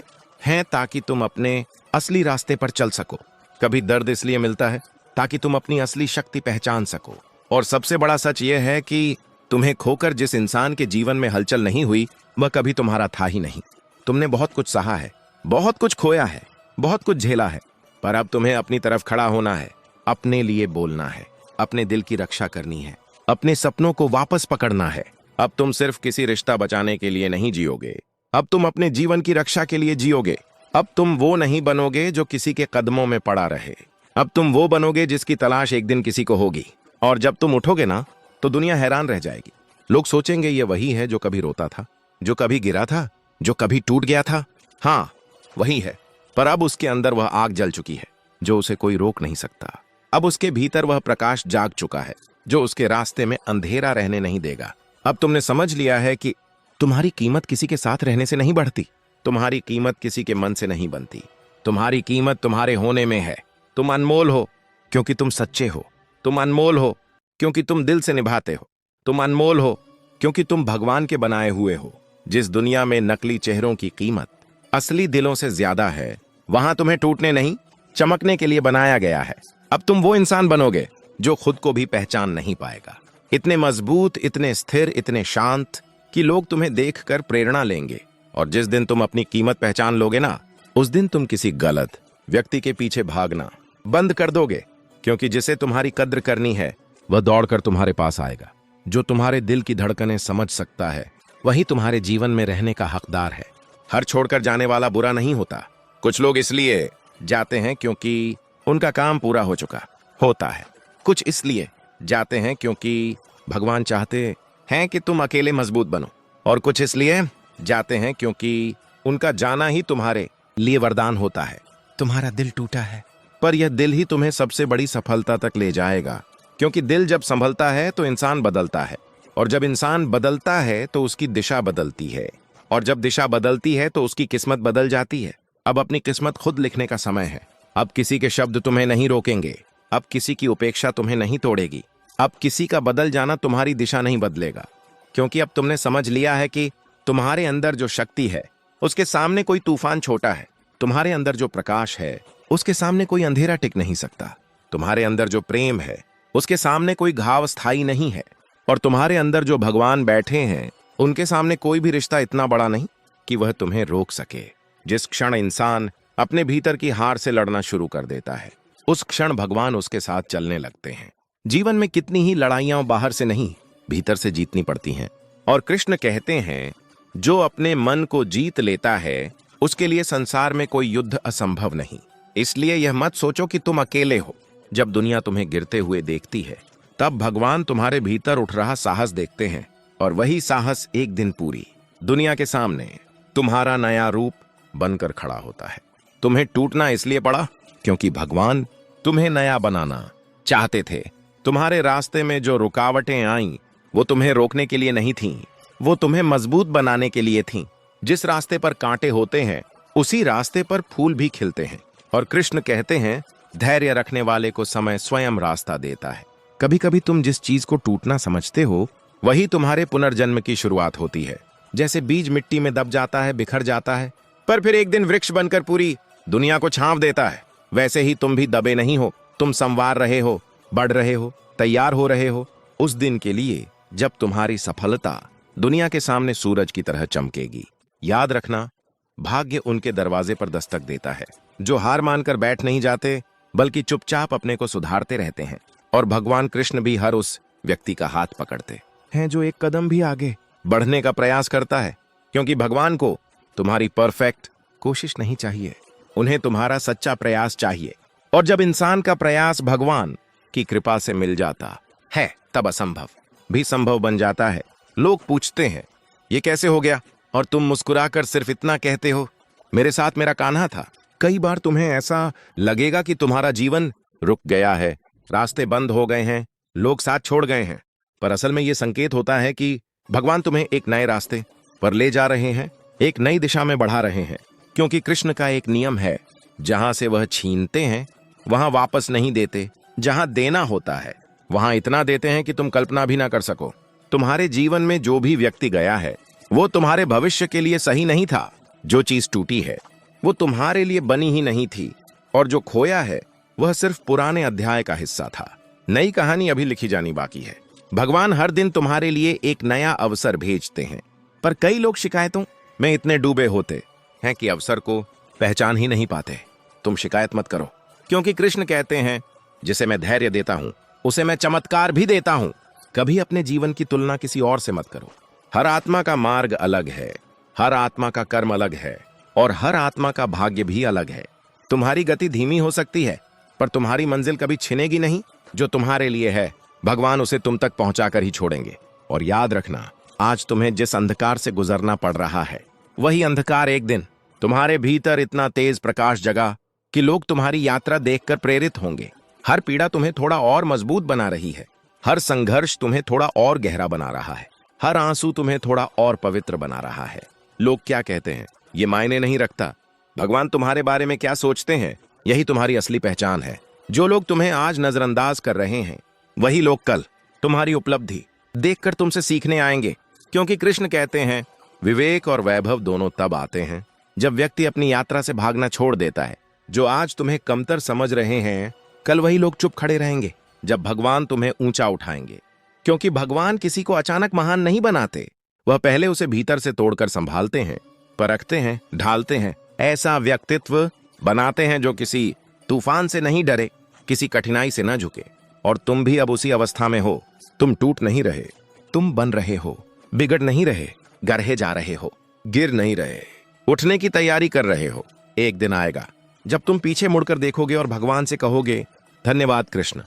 हैं ताकि तुम अपने असली रास्ते पर चल सको। कभी दर्द इसलिए मिलता है ताकि तुम अपनी असली शक्ति पहचान सको। और सबसे बड़ा सच यह है कि तुम्हें खोकर जिस इंसान के जीवन में हलचल नहीं हुई वह कभी तुम्हारा था ही नहीं। तुमने बहुत कुछ सहा है, बहुत कुछ खोया है, बहुत कुछ झेला है, पर अब तुम्हें अपनी तरफ खड़ा होना है, अपने लिए बोलना है, अपने दिल की रक्षा करनी है, अपने सपनों को वापस पकड़ना है। अब तुम सिर्फ किसी रिश्ता बचाने के लिए नहीं जियोगे, अब तुम अपने जीवन की रक्षा के लिए जियोगे। अब तुम वो नहीं बनोगे जो किसी के कदमों में पड़ा रहे, अब तुम वो बनोगे जिसकी तलाश एक दिन किसी को होगी। और जब तुम उठोगे ना तो दुनिया हैरान रह जाएगी। लोग सोचेंगे ये वही है जो कभी रोता था, जो कभी गिरा था, जो कभी टूट गया था। हाँ, वही है, पर अब उसके अंदर वह आग जल चुकी है जो उसे कोई रोक नहीं सकता। अब उसके भीतर वह प्रकाश जाग चुका है जो उसके रास्ते में अंधेरा रहने नहीं देगा। अब तुमने समझ लिया है कि तुम्हारी कीमत किसी के साथ रहने से नहीं बढ़ती, तुम्हारी कीमत किसी के मन से नहीं बनती। तुम्हारी कीमत तुम्हारे होने में है। तुम अनमोल हो क्योंकि तुम सच्चे हो, तुम अनमोल हो क्योंकि तुम दिल से निभाते हो, तुम अनमोल हो क्योंकि तुम भगवान के बनाए हुए हो। जिस दुनिया में नकली चेहरों की कीमत असली दिलों से ज्यादा है, वहां तुम्हें टूटने नहीं चमकने के लिए बनाया गया है। अब तुम वो इंसान बनोगे जो खुद को भी पहचान नहीं पाएगा। इतने मजबूत, इतने स्थिर, इतने शांत कि लोग तुम्हें देखकर प्रेरणा लेंगे। और जिस दिन तुम अपनी कीमत पहचान लोगे ना, उस दिन तुम किसी गलत व्यक्ति के पीछे भागना बंद कर दोगे। क्योंकि जिसे तुम्हारी कद्र करनी है वह दौड़कर तुम्हारे पास आएगा। जो तुम्हारे दिल की धड़कनें समझ सकता है वही तुम्हारे जीवन में रहने का हकदार है। हर छोड़कर जाने वाला बुरा नहीं होता। कुछ लोग इसलिए जाते हैं क्योंकि उनका काम पूरा हो चुका होता है, कुछ इसलिए जाते हैं क्योंकि भगवान चाहते हैं कि तुम अकेले मजबूत बनो, और कुछ इसलिए जाते हैं क्योंकि उनका जाना ही तुम्हारे लिए वरदान होता है। तुम्हारा दिल टूटा है, पर यह दिल ही तुम्हें सबसे बड़ी सफलता तक ले जाएगा। क्योंकि दिल जब संभलता है तो इंसान बदलता है, और जब इंसान बदलता है तो उसकी दिशा बदलती है, और जब दिशा बदलती है तो उसकी किस्मत बदल जाती है। अब अपनी किस्मत खुद लिखने का समय है। अब किसी के शब्द तुम्हें नहीं रोकेंगे, अब किसी की उपेक्षा तुम्हें नहीं तोड़ेगी। अब किसी का बदल जाना तुम्हारी दिशा नहीं बदलेगा, क्योंकि अब तुमने समझ लिया है कि तुम्हारे अंदर जो शक्ति है उसके सामने कोई तूफान छोटा है। तुम्हारे अंदर जो प्रकाश है उसके सामने कोई अंधेरा टिक नहीं सकता। तुम्हारे अंदर जो प्रेम है उसके सामने कोई घाव स्थायी नहीं है। और तुम्हारे अंदर जो भगवान बैठे हैं उनके सामने कोई भी रिश्ता इतना बड़ा नहीं कि वह तुम्हें रोक सके। जिस क्षण इंसान अपने भीतर की हार से लड़ना शुरू कर देता है उस क्षण भगवान उसके साथ चलने लगते हैं। जीवन में कितनी ही लड़ाइयां बाहर से नहीं भीतर से जीतनी पड़ती हैं। और कृष्ण कहते हैं जो अपने मन को जीत लेता है उसके लिए संसार में कोई युद्ध असंभव नहीं। इसलिए यह मत सोचो कि तुम अकेले हो। जब दुनिया तुम्हें गिरते हुए देखती है तब भगवान तुम्हारे भीतर उठ रहा साहस देखते हैं, और वही साहस एक दिन पूरी दुनिया के सामने तुम्हारा नया रूप बनकर खड़ा होता है। तुम्हें टूटना इसलिए पड़ा क्योंकि भगवान तुम्हें नया बनाना चाहते थे। तुम्हारे रास्ते में जो रुकावटें आईं वो तुम्हें रोकने के लिए नहीं थीं, वो तुम्हें मजबूत बनाने के लिए थीं। जिस रास्ते पर कांटे होते हैं उसी रास्ते पर फूल भी खिलते हैं। और कृष्ण कहते हैं धैर्य रखने वाले को समय स्वयं रास्ता देता है। कभी कभी तुम जिस चीज को टूटना समझते हो वही तुम्हारे पुनर्जन्म की शुरुआत होती है। जैसे बीज मिट्टी में दब जाता है, बिखर जाता है, पर फिर एक दिन वृक्ष बनकर पूरी दुनिया को छांव देता है, वैसे ही तुम भी दबे नहीं हो। तुम संवार रहे हो, बढ़ रहे हो, तैयार हो रहे हो उस दिन के लिए जब तुम्हारी सफलता दुनिया के सामने सूरज की तरह चमकेगी। याद रखना, भाग्य उनके दरवाजे पर दस्तक देता है जो हार मानकर बैठ नहीं जाते बल्कि चुपचाप अपने को सुधारते रहते हैं। और भगवान कृष्ण भी हर उस व्यक्ति का हाथ पकड़ते हैं जो एक कदम भी आगे बढ़ने का प्रयास करता है, क्योंकि भगवान को तुम्हारी परफेक्ट कोशिश नहीं चाहिए, उन्हें तुम्हारा सच्चा प्रयास चाहिए। और जब इंसान का प्रयास भगवान की कृपा से मिल जाता है तब असंभव भी संभव बन जाता है। लोग पूछते हैं ये कैसे हो गया, और तुम मुस्कुराकर सिर्फ इतना कहते हो मेरे साथ मेरा कान्हा था। कई बार तुम्हें ऐसा लगेगा कि तुम्हारा जीवन रुक गया है, रास्ते बंद हो गए हैं, लोग साथ छोड़ गए हैं, पर असल में यह संकेत होता है कि भगवान तुम्हें एक नए रास्ते पर ले जा रहे हैं, एक नई दिशा में बढ़ा रहे हैं। क्योंकि कृष्ण का एक नियम है, जहां से वह छीनते हैं वहां वापस नहीं देते। जहां देना होता है वहां इतना देते हैं कि तुम कल्पना भी ना कर सको। तुम्हारे जीवन में जो भी व्यक्ति गया है वो तुम्हारे भविष्य के लिए सही नहीं था। जो चीज टूटी है वो तुम्हारे लिए बनी ही नहीं थी, और जो खोया है वह सिर्फ पुराने अध्याय का हिस्सा था। नई कहानी अभी लिखी जानी बाकी है। भगवान हर दिन तुम्हारे लिए एक नया अवसर भेजते हैं, पर कई लोग शिकायतों में इतने डूबे होते हैं कि अवसर को पहचान ही नहीं पाते। तुम शिकायत मत करो, क्योंकि कृष्ण कहते हैं जिसे मैं धैर्य देता हूं उसे मैं चमत्कार भी देता हूं। कभी अपने जीवन की तुलना किसी और से मत करो। हर आत्मा का मार्ग अलग है, हर आत्मा का कर्म अलग है, और हर आत्मा का भाग्य भी अलग है। तुम्हारी गति धीमी हो सकती है, पर तुम्हारी मंजिल कभी छिनेगी नहीं। जो तुम्हारे लिए है भगवान उसे तुम तक पहुंचाकर ही छोड़ेंगे। और याद रखना, आज तुम्हें जिस अंधकार से गुजरना पड़ रहा है वही अंधकार एक दिन तुम्हारे भीतर इतना तेज प्रकाश जगा कि लोग तुम्हारी यात्रा देखकर प्रेरित होंगे। हर पीड़ा तुम्हें थोड़ा और मजबूत बना रही है, हर संघर्ष तुम्हें थोड़ा और गहरा बना रहा है, हर आंसू तुम्हें थोड़ा और पवित्र बना रहा है। लोग क्या कहते हैं ये मायने नहीं रखता। भगवान तुम्हारे बारे में क्या सोचते हैं यही तुम्हारी असली पहचान है। जो लोग तुम्हें आज नजरअंदाज कर रहे हैं वही लोग कल तुम्हारी उपलब्धि देखकर तुमसे सीखने आएंगे। क्योंकि कृष्ण कहते हैं विवेक और वैभव दोनों तब आते हैं जब व्यक्ति अपनी यात्रा से भागना छोड़ देता है। जो आज तुम्हें कमतर समझ रहे हैं कल वही लोग चुप खड़े रहेंगे जब भगवान तुम्हें ऊंचा उठाएंगे। क्योंकि भगवान किसी को अचानक महान नहीं बनाते, वह पहले उसे भीतर से तोड़कर संभालते हैं, परखते हैं, ढालते हैं, ऐसा व्यक्तित्व बनाते हैं जो किसी तूफान से नहीं डरे, किसी कठिनाई से न झुके। और तुम भी अब उसी अवस्था में हो। तुम टूट नहीं रहे, तुम बन रहे हो, बिगड़ नहीं रहे, गढ़े जा रहे हो, गिर नहीं रहे, उठने की तैयारी कर रहे हो। एक दिन आएगा जब तुम पीछे मुड़कर देखोगे और भगवान से कहोगे धन्यवाद कृष्ण,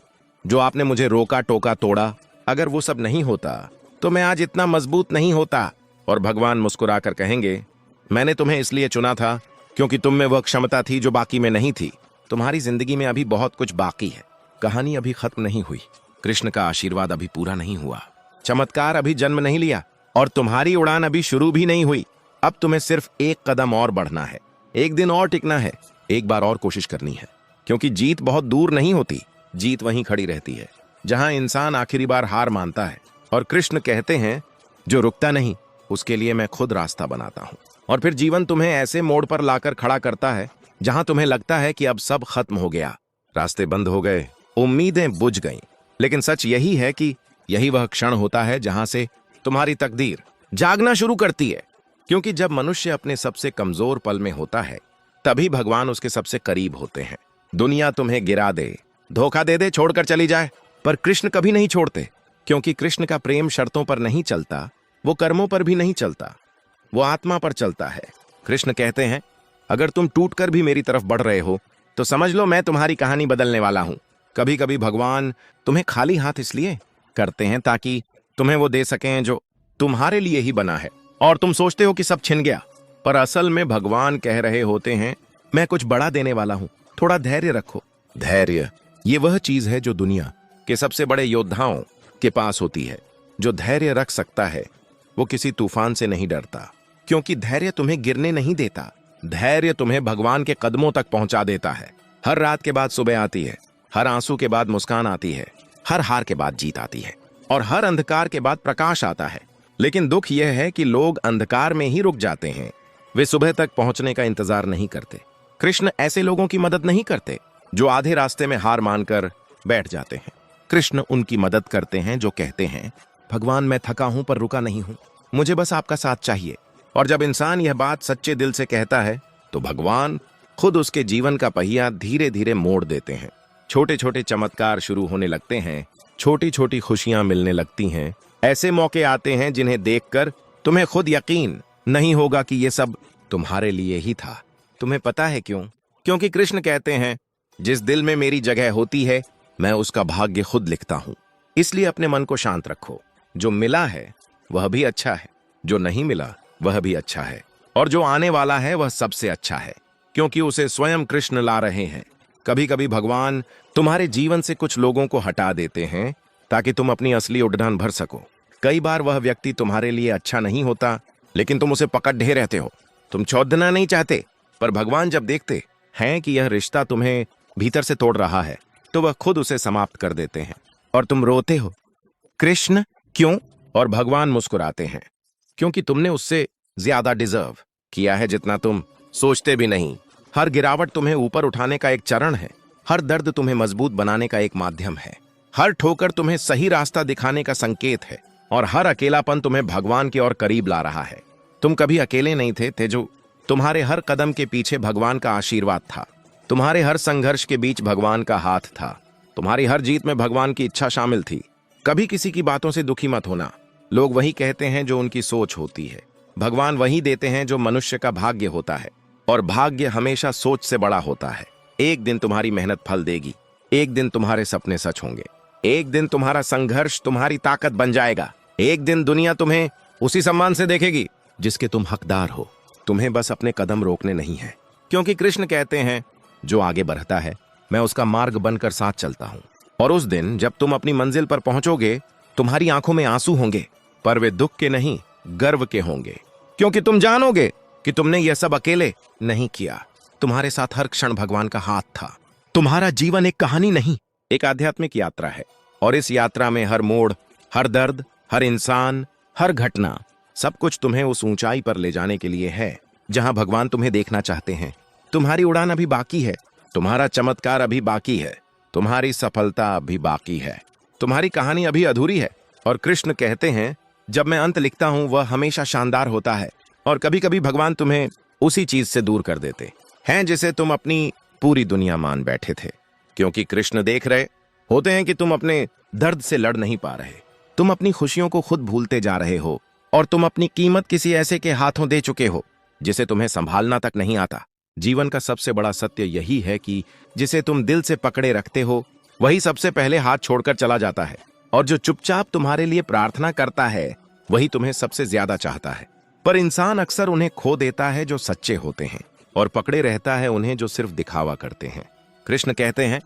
जो आपने मुझे रोका, टोका, तोड़ा। अगर वो सब नहीं होता तो मैं आज इतना मजबूत नहीं होता। और भगवान मुस्कुराकर कहेंगे मैंने तुम्हें इसलिए चुना था क्योंकि तुम में वह क्षमता थी जो बाकी में नहीं थी। तुम्हारी जिंदगी में अभी बहुत कुछ बाकी है, कहानी अभी खत्म नहीं हुई, कृष्ण का आशीर्वाद अभी पूरा नहीं हुआ, चमत्कार अभी जन्म नहीं लिया, और तुम्हारी उड़ान अभी शुरू भी नहीं हुई। अब तुम्हें सिर्फ एक कदम और बढ़ना है, एक दिन और टिकना है, एक बार और कोशिश करनी है। क्योंकि जीत बहुत दूर नहीं होती, जीत वहीं खड़ी रहती है। जहां इंसान आखिरी बार हार मानता है। और कृष्ण कहते हैं, जो रुकता नहीं उसके लिए मैं खुद रास्ता बनाता हूं। और फिर जीवन तुम्हें ऐसे मोड़ पर लाकर खड़ा करता है जहां तुम्हें लगता है कि अब सब खत्म हो गया, रास्ते बंद हो गए, उम्मीदें बुझ गईं। लेकिन सच यही है कि यही वह क्षण होता है जहां से तुम्हारी तकदीर जागना शुरू करती है। क्योंकि जब मनुष्य अपने सबसे कमजोर पल में होता है, तभी भगवान उसके सबसे करीब होते हैं। दुनिया तुम्हें गिरा दे, धोखा दे दे, छोड़कर चली जाए, पर कृष्ण कभी नहीं छोड़ते। क्योंकि कृष्ण का प्रेम शर्तों पर नहीं चलता, वो कर्मों पर भी नहीं चलता, वो आत्मा पर चलता है। कृष्ण कहते हैं, अगर तुम टूटकर भी मेरी तरफ बढ़ रहे हो तो समझ लो मैं तुम्हारी कहानी बदलने वाला हूं। कभी कभी भगवान तुम्हें खाली हाथ इसलिए करते हैं ताकि तुम्हें वो दे सकें जो तुम्हारे लिए ही बना है। और तुम सोचते हो कि सब छिन गया, पर असल में भगवान कह रहे होते हैं, मैं कुछ बड़ा देने वाला हूं, थोड़ा धैर्य रखो। धैर्य, ये वह चीज है जो दुनिया के सबसे बड़े योद्धाओं के पास होती है। जो धैर्य रख सकता है वो किसी तूफान से नहीं डरता, क्योंकि धैर्य तुम्हें गिरने नहीं देता। धैर्य तुम्हें भगवान के कदमों तक पहुंचा देता है। हर रात के बाद सुबह आती है, हर आंसू के बाद मुस्कान आती है, हर हार के बाद जीत आती है, और हर अंधकार के बाद प्रकाश आता है। लेकिन दुख यह है कि लोग अंधकार में ही रुक जाते हैं, वे सुबह तक पहुंचने का इंतजार नहीं करते। कृष्ण ऐसे लोगों की मदद नहीं करते जो आधे रास्ते में हार मानकर बैठ जाते हैं। कृष्ण उनकी मदद करते हैं जो कहते हैं, भगवान मैं थका हूं पर रुका नहीं हूं, मुझे बस आपका साथ चाहिए। और जब इंसान यह बात सच्चे दिल से कहता है तो भगवान खुद उसके जीवन का पहिया धीरे धीरे मोड़ देते हैं। छोटे छोटे चमत्कार शुरू होने लगते हैं, छोटी छोटी खुशियां मिलने लगती हैं। ऐसे मौके आते हैं जिन्हें देखकर तुम्हें खुद यकीन नहीं होगा कि यह सब तुम्हारे लिए ही था। तुम्हें पता है क्यों? क्योंकि कृष्ण कहते हैं, जिस दिल में मेरी जगह होती है मैं उसका भाग्य खुद लिखता हूं। इसलिए अपने मन को शांत रखो। जो मिला है वह भी अच्छा है, जो नहीं मिला वह भी अच्छा है, और जो आने वाला है वह सबसे अच्छा है, क्योंकि उसे स्वयं कृष्ण ला रहे हैं। कभी कभी भगवान तुम्हारे जीवन से कुछ लोगों को हटा देते हैं ताकि तुम अपनी असली उड़ान भर सको। कई बार वह व्यक्ति तुम्हारे लिए अच्छा नहीं होता, लेकिन तुम उसे पकड़ ढे रहते हो। तुम छोड़ना नहीं चाहते, पर भगवान जब देखते हैं कि यह रिश्ता तुम्हें भीतर से तोड़ रहा है तो वह खुद उसे समाप्त कर देते हैं। और तुम रोते हो, कृष्ण क्यों? और भगवान मुस्कुराते हैं, क्योंकि तुमने उससे ज्यादा डिजर्व किया है जितना तुम सोचते भी नहीं। हर गिरावट तुम्हें ऊपर उठाने का एक चरण है, हर दर्द तुम्हें मजबूत बनाने का एक माध्यम है, हर ठोकर तुम्हें सही रास्ता दिखाने का संकेत है, और हर अकेलापन तुम्हें भगवान की ओर करीब ला रहा है। तुम कभी अकेले नहीं थे जो तुम्हारे हर कदम के पीछे भगवान का आशीर्वाद था। तुम्हारे हर संघर्ष के बीच भगवान का हाथ था। तुम्हारी हर जीत में भगवान की इच्छा शामिल थी। कभी किसी की बातों से दुखी मत होना। लोग वही कहते हैं जो उनकी सोच होती है, भगवान वही देते हैं जो मनुष्य का भाग्य होता है, और भाग्य हमेशा सोच से बड़ा होता है। एक दिन तुम्हारी मेहनत फल देगी, एक दिन तुम्हारे सपने सच होंगे, एक दिन तुम्हारा संघर्ष तुम्हारी ताकत बन जाएगा। एक दिन दुनिया तुम्हें उसी सम्मान से देखेगी जिसके तुम हकदार हो। तुम्हें बस अपने कदम रोकने नहीं है, क्योंकि कृष्ण कहते हैं, जो आगे बढ़ता है मैं उसका मार्ग बनकर साथ चलता हूं। और उस दिन जब तुम अपनी मंजिल पर पहुंचोगे, तुम्हारी आंखों में आंसू होंगे, पर वे दुख के नहीं गर्व के होंगे, क्योंकि तुम जानोगे कि तुमने यह सब अकेले नहीं किया। तुम्हारे साथ हर क्षण भगवान का हाथ था। तुम्हारा जीवन एक कहानी नहीं, एक आध्यात्मिक यात्रा है, और इस यात्रा में हर मोड़, हर दर्द, हर इंसान, हर घटना, सब कुछ तुम्हें उस ऊंचाई पर ले जाने के लिए है जहां भगवान तुम्हें देखना चाहते हैं। तुम्हारी उड़ान अभी बाकी है, तुम्हारा चमत्कार अभी बाकी है, तुम्हारी सफलता अभी बाकी है, तुम्हारी कहानी अभी अधूरी है। और कृष्ण कहते हैं, जब मैं अंत लिखता हूं वह हमेशा शानदार होता है। और कभी कभी भगवान तुम्हें उसी चीज से दूर कर देते हैं जिसे तुम अपनी पूरी दुनिया मान बैठे थे, क्योंकि कृष्ण देख रहे होते हैं कि तुम अपने दर्द से लड़ नहीं पा रहे, तुम अपनी खुशियों को खुद भूलते जा रहे हो, और तुम अपनी कीमत किसी ऐसे के हाथों दे चुके हो जिसे तुम्हें संभालना तक नहीं आता। जीवन का सबसे बड़ा सत्य यही है कि जिसे तुम दिल से पकड़े रखते हो वही सबसे पहले हाथ छोड़कर चला जाता है, और जो चुपचाप तुम्हारे लिए प्रार्थना करता है वही तुम्हें सबसे ज्यादा चाहता है। पर इंसान अक्सर उन्हें खो देता है जो सच्चे होते हैं, और पकड़े रहता है उन्हें जो सिर्फ दिखावा करते हैं। कृष्ण कहते हैं,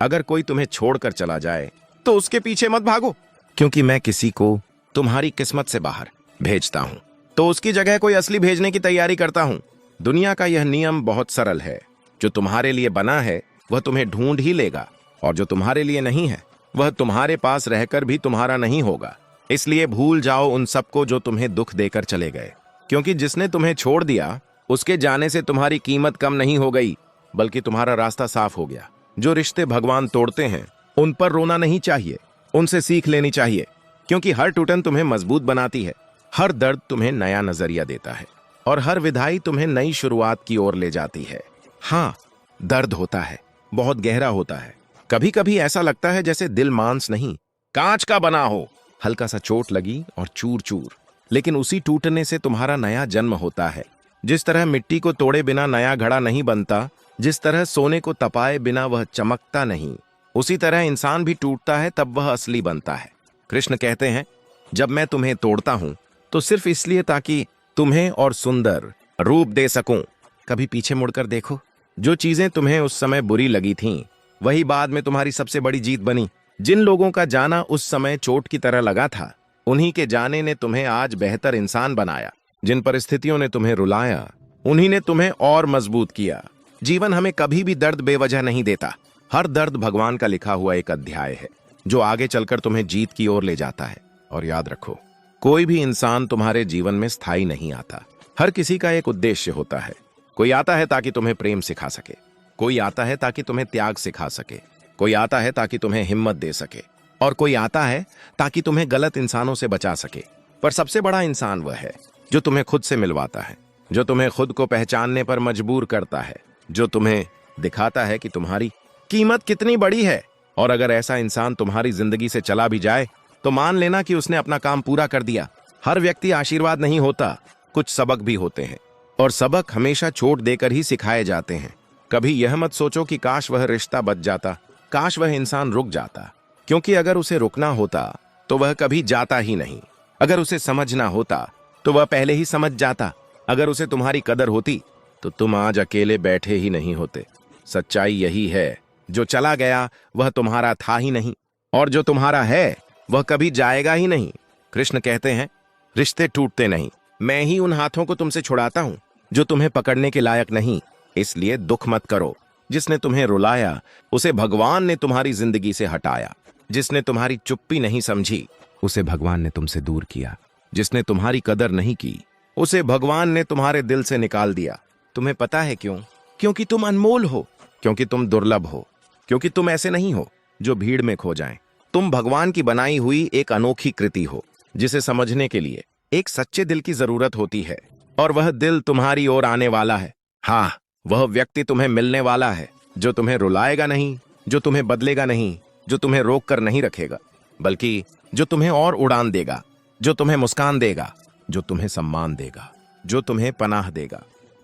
अगर कोई तुम्हें छोड़कर चला जाए तो उसके पीछे मत भागो, क्योंकि मैं किसी को तुम्हारी किस्मत से बाहर भेजता हूं तो उसकी जगह कोई असली भेजने की तैयारी करता हूं। दुनिया का यह नियम बहुत सरल है, जो तुम्हारे लिए बना है वह तुम्हें ढूंढ ही लेगा, और जो तुम्हारे लिए नहीं है वह तुम्हारे पास रहकर भी तुम्हारा नहीं होगा। इसलिए भूल जाओ उन सबको जो तुम्हें दुख देकर चले गए, क्योंकि जिसने तुम्हें छोड़ दिया उसके जाने से तुम्हारी कीमत कम नहीं हो गई, बल्कि तुम्हारा रास्ता साफ हो गया। जो रिश्ते भगवान तोड़ते हैं उन पर रोना नहीं चाहिए, उनसे सीख लेनी चाहिए, क्योंकि हर टूटन तुम्हें मजबूत बनाती है, हर दर्द तुम्हें नया नजरिया देता है और हर विदाई तुम्हें नई शुरुआत की ओर ले जाती है। हाँ, दर्द होता है, बहुत गहरा होता है। कभी कभी ऐसा लगता है जैसे दिल मांस नहीं कांच का बना हो, हल्का सा चोट लगी और चूर चूर, लेकिन उसी टूटने से तुम्हारा नया जन्म होता है। जिस तरह मिट्टी को तोड़े बिना नया घड़ा नहीं बनता, जिस तरह सोने को तपाए बिना वह चमकता नहीं, उसी तरह इंसान भी टूटता है तब वह असली बनता है। कृष्ण कहते हैं, जब मैं तुम्हें तोड़ता हूं तो सिर्फ इसलिए ताकि तुम्हें और सुंदर रूप दे सकूं। कभी पीछे मुड़कर देखो, जो चीजें तुम्हें उस समय बुरी लगी थीं, वही बाद में तुम्हारी सबसे बड़ी जीत बनी। जिन लोगों का जाना उस समय चोट की तरह लगा था, उन्हीं के जाने ने तुम्हें आज बेहतर इंसान बनाया। जिन परिस्थितियों ने तुम्हें रुलाया, उन्हीं ने तुम्हें और मजबूत किया। जीवन हमें कभी भी दर्द बेवजह नहीं देता। हर दर्द भगवान का लिखा हुआ एक अध्याय है, जो आगे चलकर तुम्हें जीत की ओर ले जाता है। और याद रखो, कोई भी इंसान तुम्हारे जीवन में स्थायी नहीं आता। हर किसी का एक उद्देश्य होता है। कोई आता है ताकि तुम्हें प्रेम सिखा सके, कोई आता है ताकि तुम्हें त्याग सिखा सके, कोई आता है ताकि तुम्हें हिम्मत दे सके, और कोई आता है ताकि तुम्हें गलत इंसानों से बचा सके। पर सबसे बड़ा इंसान वह है जो तुम्हें खुद से मिलवाता है, जो तुम्हें खुद को पहचानने पर मजबूर करता है, जो तुम्हें दिखाता है कि तुम्हारी कीमत कितनी बड़ी है। और अगर ऐसा इंसान तुम्हारी जिंदगी से चला भी जाए तो मान लेना कि उसने अपना काम पूरा कर दिया। हर व्यक्ति आशीर्वाद नहीं होता, कुछ सबक भी होते हैं, और सबक हमेशा चोट देकर ही सिखाए जाते हैं। कभी यह मत सोचो कि काश वह रिश्ता बच जाता, काश वह इंसान रुक जाता, क्योंकि अगर उसे रुकना होता तो वह कभी जाता ही नहीं। अगर उसे समझना होता तो वह पहले ही समझ जाता। अगर उसे तुम्हारी कदर होती तो तुम आज अकेले बैठे ही नहीं होते। सच्चाई यही है, जो चला गया वह तुम्हारा था ही नहीं, और जो तुम्हारा है वह कभी जाएगा ही नहीं। कृष्ण कहते हैं, रिश्ते टूटते नहीं, मैं ही उन हाथों को तुमसे छुड़ाता हूं जो तुम्हें पकड़ने के लायक नहीं। इसलिए दुख मत करो। जिसने तुम्हें रुलाया उसे भगवान ने तुम्हारी जिंदगी से हटाया। जिसने तुम्हारी चुप्पी नहीं समझी उसे भगवान ने तुमसे दूर किया। जिसने तुम्हारी कदर नहीं की उसे भगवान ने तुम्हारे दिल से निकाल दिया। तुम्हें पता है क्यों? क्योंकि तुम अनमोल हो, क्योंकि तुम दुर्लभ हो, क्योंकि तुम ऐसे नहीं हो जो भीड़ में खो जाएं। तुम भगवान की बनाई हुई एक अनोखी कृति हो, जिसे समझने के लिए एक सच्चे दिल की जरूरत होती है, और वह दिल तुम्हारी ओर आने वाला है। हाँ, वह व्यक्ति तुम्हें मिलने वाला है जो तुम्हें रुलाएगा नहीं, जो तुम्हें बदलेगा नहीं, जो तुम्हें रोक कर नहीं रखेगा, बल्कि जो तुम्हें और उड़ान देगा, जो तुम्हें मुस्कान देगा, जो तुम्हें सम्मान देगा, जो तुम्हें पनाह देगा।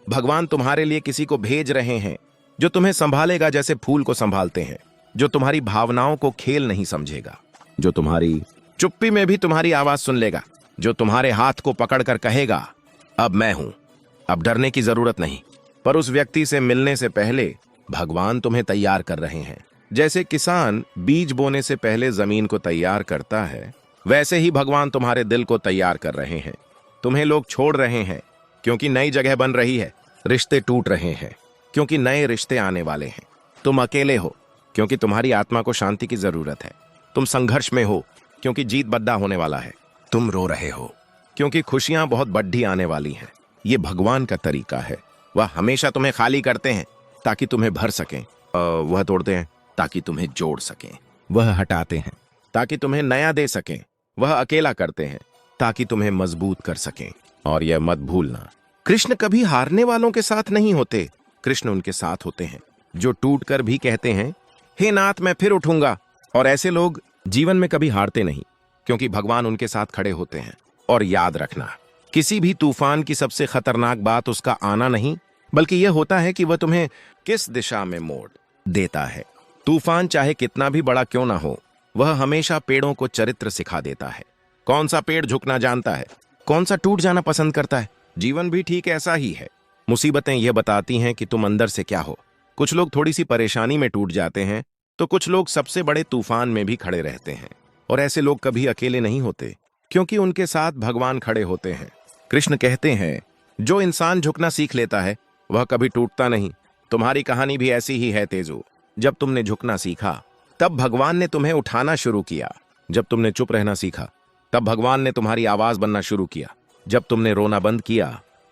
भगवान तुम्हारे लिए किसी को भेज रहे हैं जो तुम्हें संभालेगा जैसे फूल को संभालते हैं, जो तुम्हारी भावनाओं को खेल नहीं समझेगा, जो तुम्हारी चुप्पी में भी तुम्हारी आवाज सुन लेगा, जो तुम्हारे हाथ को पकड़कर कहेगा, अब मैं हूं, अब डरने की जरूरत नहीं। पर उस व्यक्ति से मिलने से पहले भगवान तुम्हें तैयार कर रहे हैं। जैसे किसान बीज बोने से पहले जमीन को तैयार करता है, वैसे ही भगवान तुम्हारे दिल को तैयार कर रहे हैं। तुम्हें लोग छोड़ रहे हैं क्योंकि नई जगह बन रही है। रिश्ते टूट रहे हैं क्योंकि नए रिश्ते आने वाले हैं। तुम अकेले हो क्योंकि तुम्हारी आत्मा को शांति की जरूरत है। तुम संघर्ष में हो क्योंकि जीत बद्दा होने वाला है। तुम रो रहे हो क्योंकि खुशियां बहुत बड्ढी आने वाली हैं। ये भगवान का तरीका है। वह हमेशा तुम्हें खाली करते हैं ताकि तुम्हें भर सकें। वह तोड़ते हैं ताकि तुम्हें जोड़ सकें। वह हटाते हैं ताकि तुम्हें नया दे सकें। वह अकेला करते हैं ताकि तुम्हें मजबूत कर सकें। और यह मत भूलना, कृष्ण कभी हारने वालों के साथ नहीं होते। कृष्ण उनके साथ होते हैं जो टूट कर भी कहते हैं, हे नाथ मैं फिर उठूंगा। और ऐसे लोग जीवन में कभी हारते नहीं, क्योंकि भगवान उनके साथ खड़े होते हैं। और याद रखना, किसी भी तूफान की सबसे खतरनाक बात उसका आना नहीं, बल्कि यह होता है कि वह तुम्हें किस दिशा में मोड़ देता है। तूफान चाहे कितना भी बड़ा क्यों ना हो, वह हमेशा पेड़ों को चरित्र सिखा देता है। कौन सा पेड़ झुकना जानता है, कौन सा टूट जाना पसंद करता है। जीवन भी ठीक ऐसा ही है। मुसीबतें यह बताती हैं कि तुम अंदर से क्या हो। कुछ लोग थोड़ी सी परेशानी में टूट जाते हैं, तो कुछ लोग सबसे बड़े तूफान में भी खड़े रहते हैं। और ऐसे लोग कभी अकेले नहीं होते, क्योंकि उनके साथ भगवान खड़े होते हैं। कृष्ण कहते हैं, जो इंसान झुकना सीख लेता है वह कभी टूटता नहीं। तुम्हारी कहानी भी ऐसी ही है तेजू। जब तुमने झुकना सीखा तब भगवान ने तुम्हें उठाना शुरू किया। जब तुमने चुप रहना सीखा, तब भगवान ने तुम्हारी आवाज बनना शुरू किया। जब तुमने रोना बंद किया,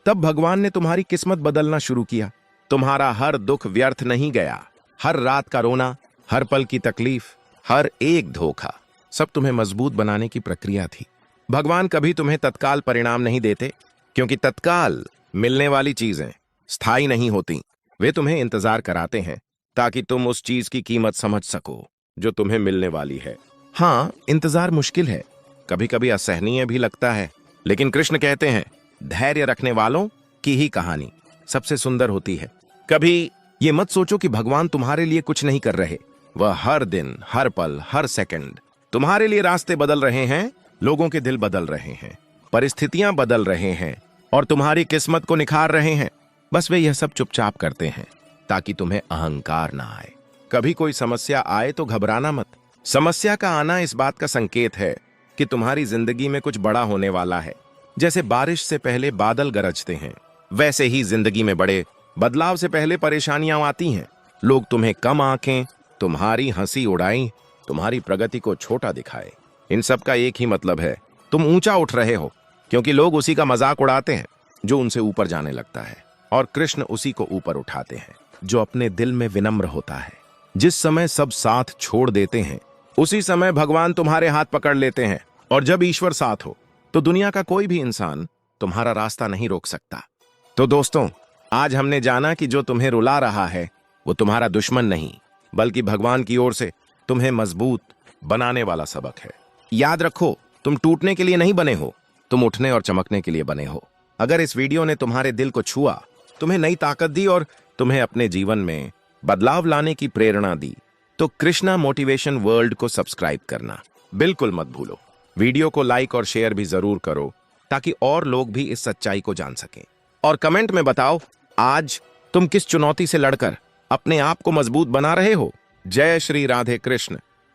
तब भगवान ने तुम्हारी किस्मत बदलना शुरू किया। तुम्हारा हर दुख व्यर्थ नहीं गया। हर रात का रोना, हर पल की तकलीफ, हर एक धोखा, सब तुम्हें मजबूत बनाने की प्रक्रिया थी। भगवान कभी तुम्हें तत्काल परिणाम नहीं देते, क्योंकि तत्काल मिलने वाली चीजें स्थायी नहीं होती। वे तुम्हें इंतजार कराते हैं ताकि तुम उस चीज की कीमत समझ सको जो तुम्हें मिलने वाली है। हाँ, इंतजार मुश्किल है, कभी कभी असहनीय भी लगता है, लेकिन कृष्ण कहते हैं धैर्य रखने वालों की ही कहानी सबसे सुंदर होती है। कभी ये मत सोचो कि भगवान तुम्हारे लिए कुछ नहीं कर रहे। वह हर दिन, हर पल, हर सेकंड तुम्हारे लिए रास्ते बदल रहे हैं, लोगों के दिल बदल रहे हैं, परिस्थितियां बदल रहे हैं और तुम्हारी किस्मत को निखार रहे हैं। बस वे यह सब चुपचाप करते हैं ताकि तुम्हें अहंकार ना आए। कभी कोई समस्या आए तो घबराना मत। समस्या का आना इस बात का संकेत है कि तुम्हारी जिंदगी में कुछ बड़ा होने वाला है। जैसे बारिश से पहले बादल गरजते हैं, वैसे ही जिंदगी में बड़े बदलाव से पहले परेशानियां आती हैं। लोग तुम्हें कम आंकें, तुम्हारी हंसी उड़ाई, तुम्हारी प्रगति को छोटा दिखाए। इन सब का एक ही मतलब है, तुम ऊंचा उठ रहे हो, क्योंकि लोग उसी का मजाक उड़ाते हैं जो उनसे ऊपर जाने लगता है, और कृष्ण उसी को ऊपर उठाते हैं जो अपने दिल में विनम्र होता है। जिस समय सब साथ छोड़ देते हैं, उसी समय भगवान तुम्हारे हाथ पकड़ लेते हैं, और जब ईश्वर साथ हो तो दुनिया का कोई भी इंसान तुम्हारा रास्ता नहीं रोक सकता। तो दोस्तों, आज हमने जाना कि जो तुम्हें रुला रहा है वो तुम्हारा दुश्मन नहीं, बल्कि भगवान की ओर से तुम्हें मजबूत बनाने वाला सबक है। याद रखो, तुम टूटने के लिए नहीं बने हो, तुम उठने और चमकने के लिए बने हो। अगर इस वीडियो ने तुम्हारे दिल को छुआ, तुम्हें नई ताकत दी और तुम्हें अपने जीवन में बदलाव लाने की प्रेरणा दी, तो कृष्णा मोटिवेशन वर्ल्ड को सब्सक्राइब करना बिल्कुल मत भूलो। वीडियो को लाइक और शेयर भी जरूर करो ताकि और लोग भी इस सच्चाई को जान सकें। और कमेंट में बताओ, आज तुम किस चुनौती से लड़कर अपने आप को मजबूत बना रहे हो। जय श्री राधे कृष्ण।